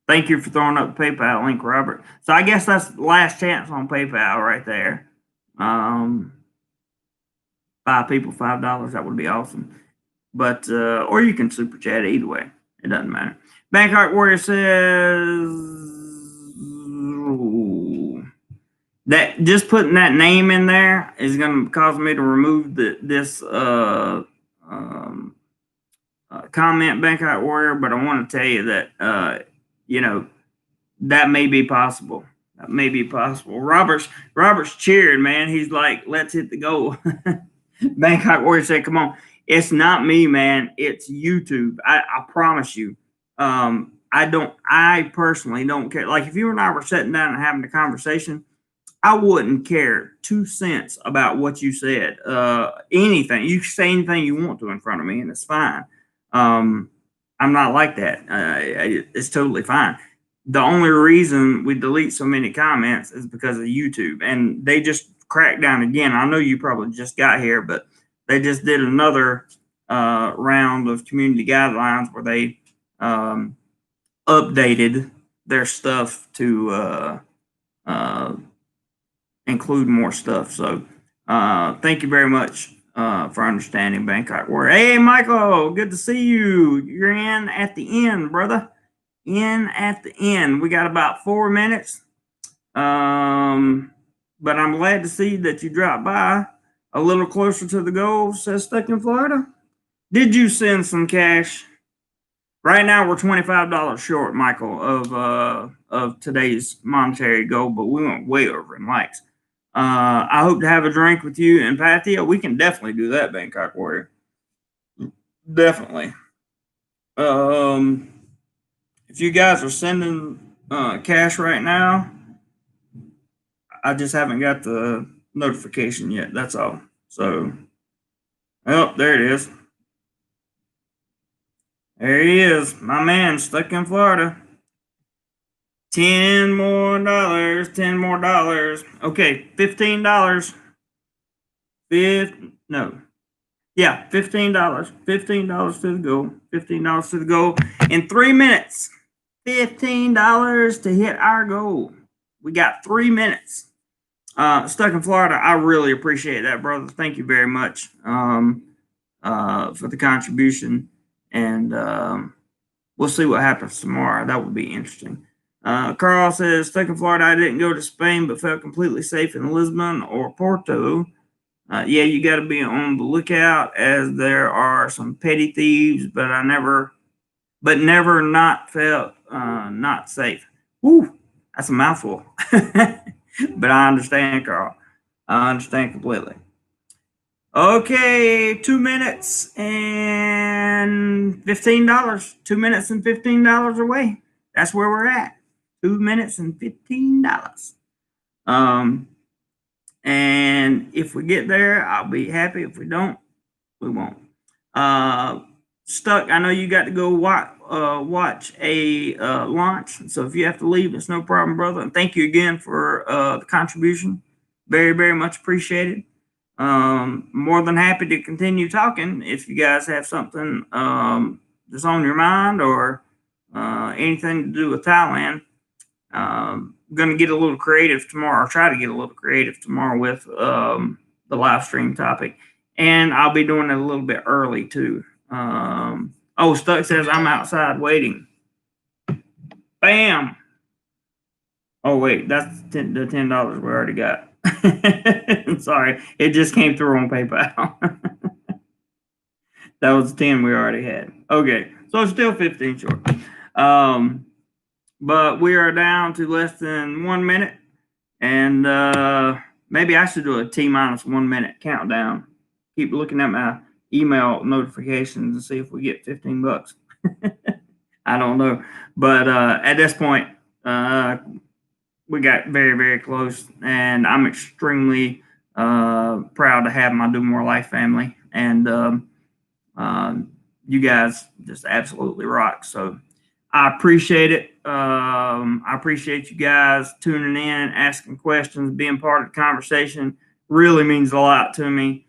Thank you for throwing up the PayPal link, Robert. So I guess that's the last chance on PayPal right there. 5 people, $5. That would be awesome. But or you can super chat either way. It doesn't matter. Bangkok Warrior says that just putting that name in there is going to cause me to remove this comment, Bangkok Warrior. But I want to tell you that that may be possible. That may be possible. Robert's cheered, man. He's like, let's hit the goal. Bangkok Warrior said, come on. It's not me, man. It's YouTube. I promise you. I personally don't care. Like if you and I were sitting down and having a conversation, I wouldn't care 2 cents about what you said. Anything. You can say anything you want to in front of me, and it's fine. I'm not like that. It's totally fine. The only reason we delete so many comments is because of YouTube, and they just cracked down again. I know you probably just got here, but they just did another round of community guidelines where they updated their stuff to include more stuff. So thank you very much for understanding, Bangkok Warrior. Hey, Michael, good to see you. You're in at the end, brother. In at the end. We got about 4 minutes. But I'm glad to see that you dropped by a little closer to the goal, says Stuck in Florida. Did you send some cash? Right now we're $25 short, Michael, of today's monetary goal, but we went way over in likes. I hope to have a drink with you and Pathia. We can definitely do that, Bangkok Warrior. Definitely. If you guys are sending cash right now, I just haven't got the notification yet. That's all. So, oh, there it is. There he is, my man, Stuck in Florida. $10 more. $10 more. Okay, $15. Yeah, $15. $15 to the goal. $15 to the goal in 3 minutes. $15 to hit our goal. We got 3 minutes. Stuck in Florida, I really appreciate that, brother. Thank you very much for the contribution. And we'll see what happens tomorrow. That would be interesting. Carl says, Stuck in Florida, I didn't go to Spain, but felt completely safe in Lisbon or Porto. Yeah, you got to be on the lookout as there are some petty thieves, but never not felt not safe. Woo, that's a mouthful. But I understand, Carl. I understand completely. Okay, 2 minutes and $15. 2 minutes and $15 away. That's where we're at. 2 minutes and $15. And if we get there, I'll be happy. If we don't, we won't. Stuck, I know you got to go watch a launch. So if you have to leave, it's no problem, brother. And thank you again for the contribution. Very, very much appreciated. More than happy to continue talking if you guys have something that's on your mind or anything to do with Thailand. I'm going to get a little creative tomorrow, or try to get a little creative tomorrow with the live stream topic. And I'll be doing it a little bit early too. Stuck says I'm outside waiting. Bam. Oh wait, that's the $10 we already got. Sorry, it just came through on PayPal. That was 10 we already had. Okay, so it's still 15 short. But we are down to less than 1 minute, and maybe I should do a T-minus 1 minute countdown. Keep looking at my email notifications and see if we get 15 bucks. I don't know. But at this point, we got very, very close, and I'm extremely proud to have my DoMoreLife family. And you guys just absolutely rock. So I appreciate it. I appreciate you guys tuning in, asking questions, being part of the conversation. Really means a lot to me.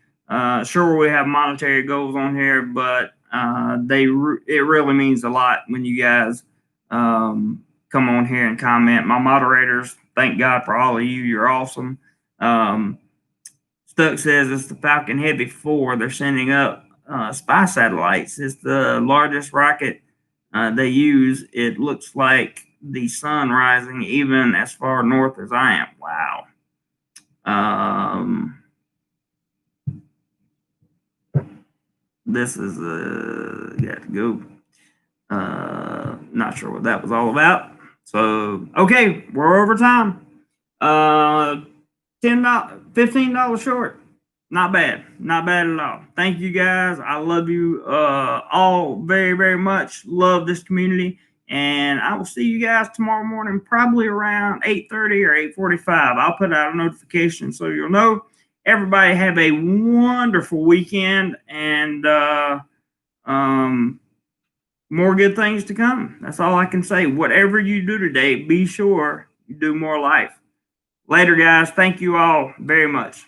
Sure, we have monetary goals on here, but it really means a lot when you guys come on here and comment. My moderators, thank God for all of you. You're awesome. Stuck says it's the Falcon Heavy 4. They're sending up spy satellites. It's the largest rocket they use. It looks like the sun rising even as far north as I am. Wow. This is got to go. Not sure what that was all about. So okay, we're over time. $10, $15 short. Not bad. Not bad at all. Thank you guys. I love you all very, very much. Love this community. And I will see you guys tomorrow morning, probably around 8:30 or 8:45. I'll put out a notification so you'll know. Everybody have a wonderful weekend, and more good things to come. That's all I can say. Whatever you do today, be sure you do more life. Later, guys. Thank you all very much.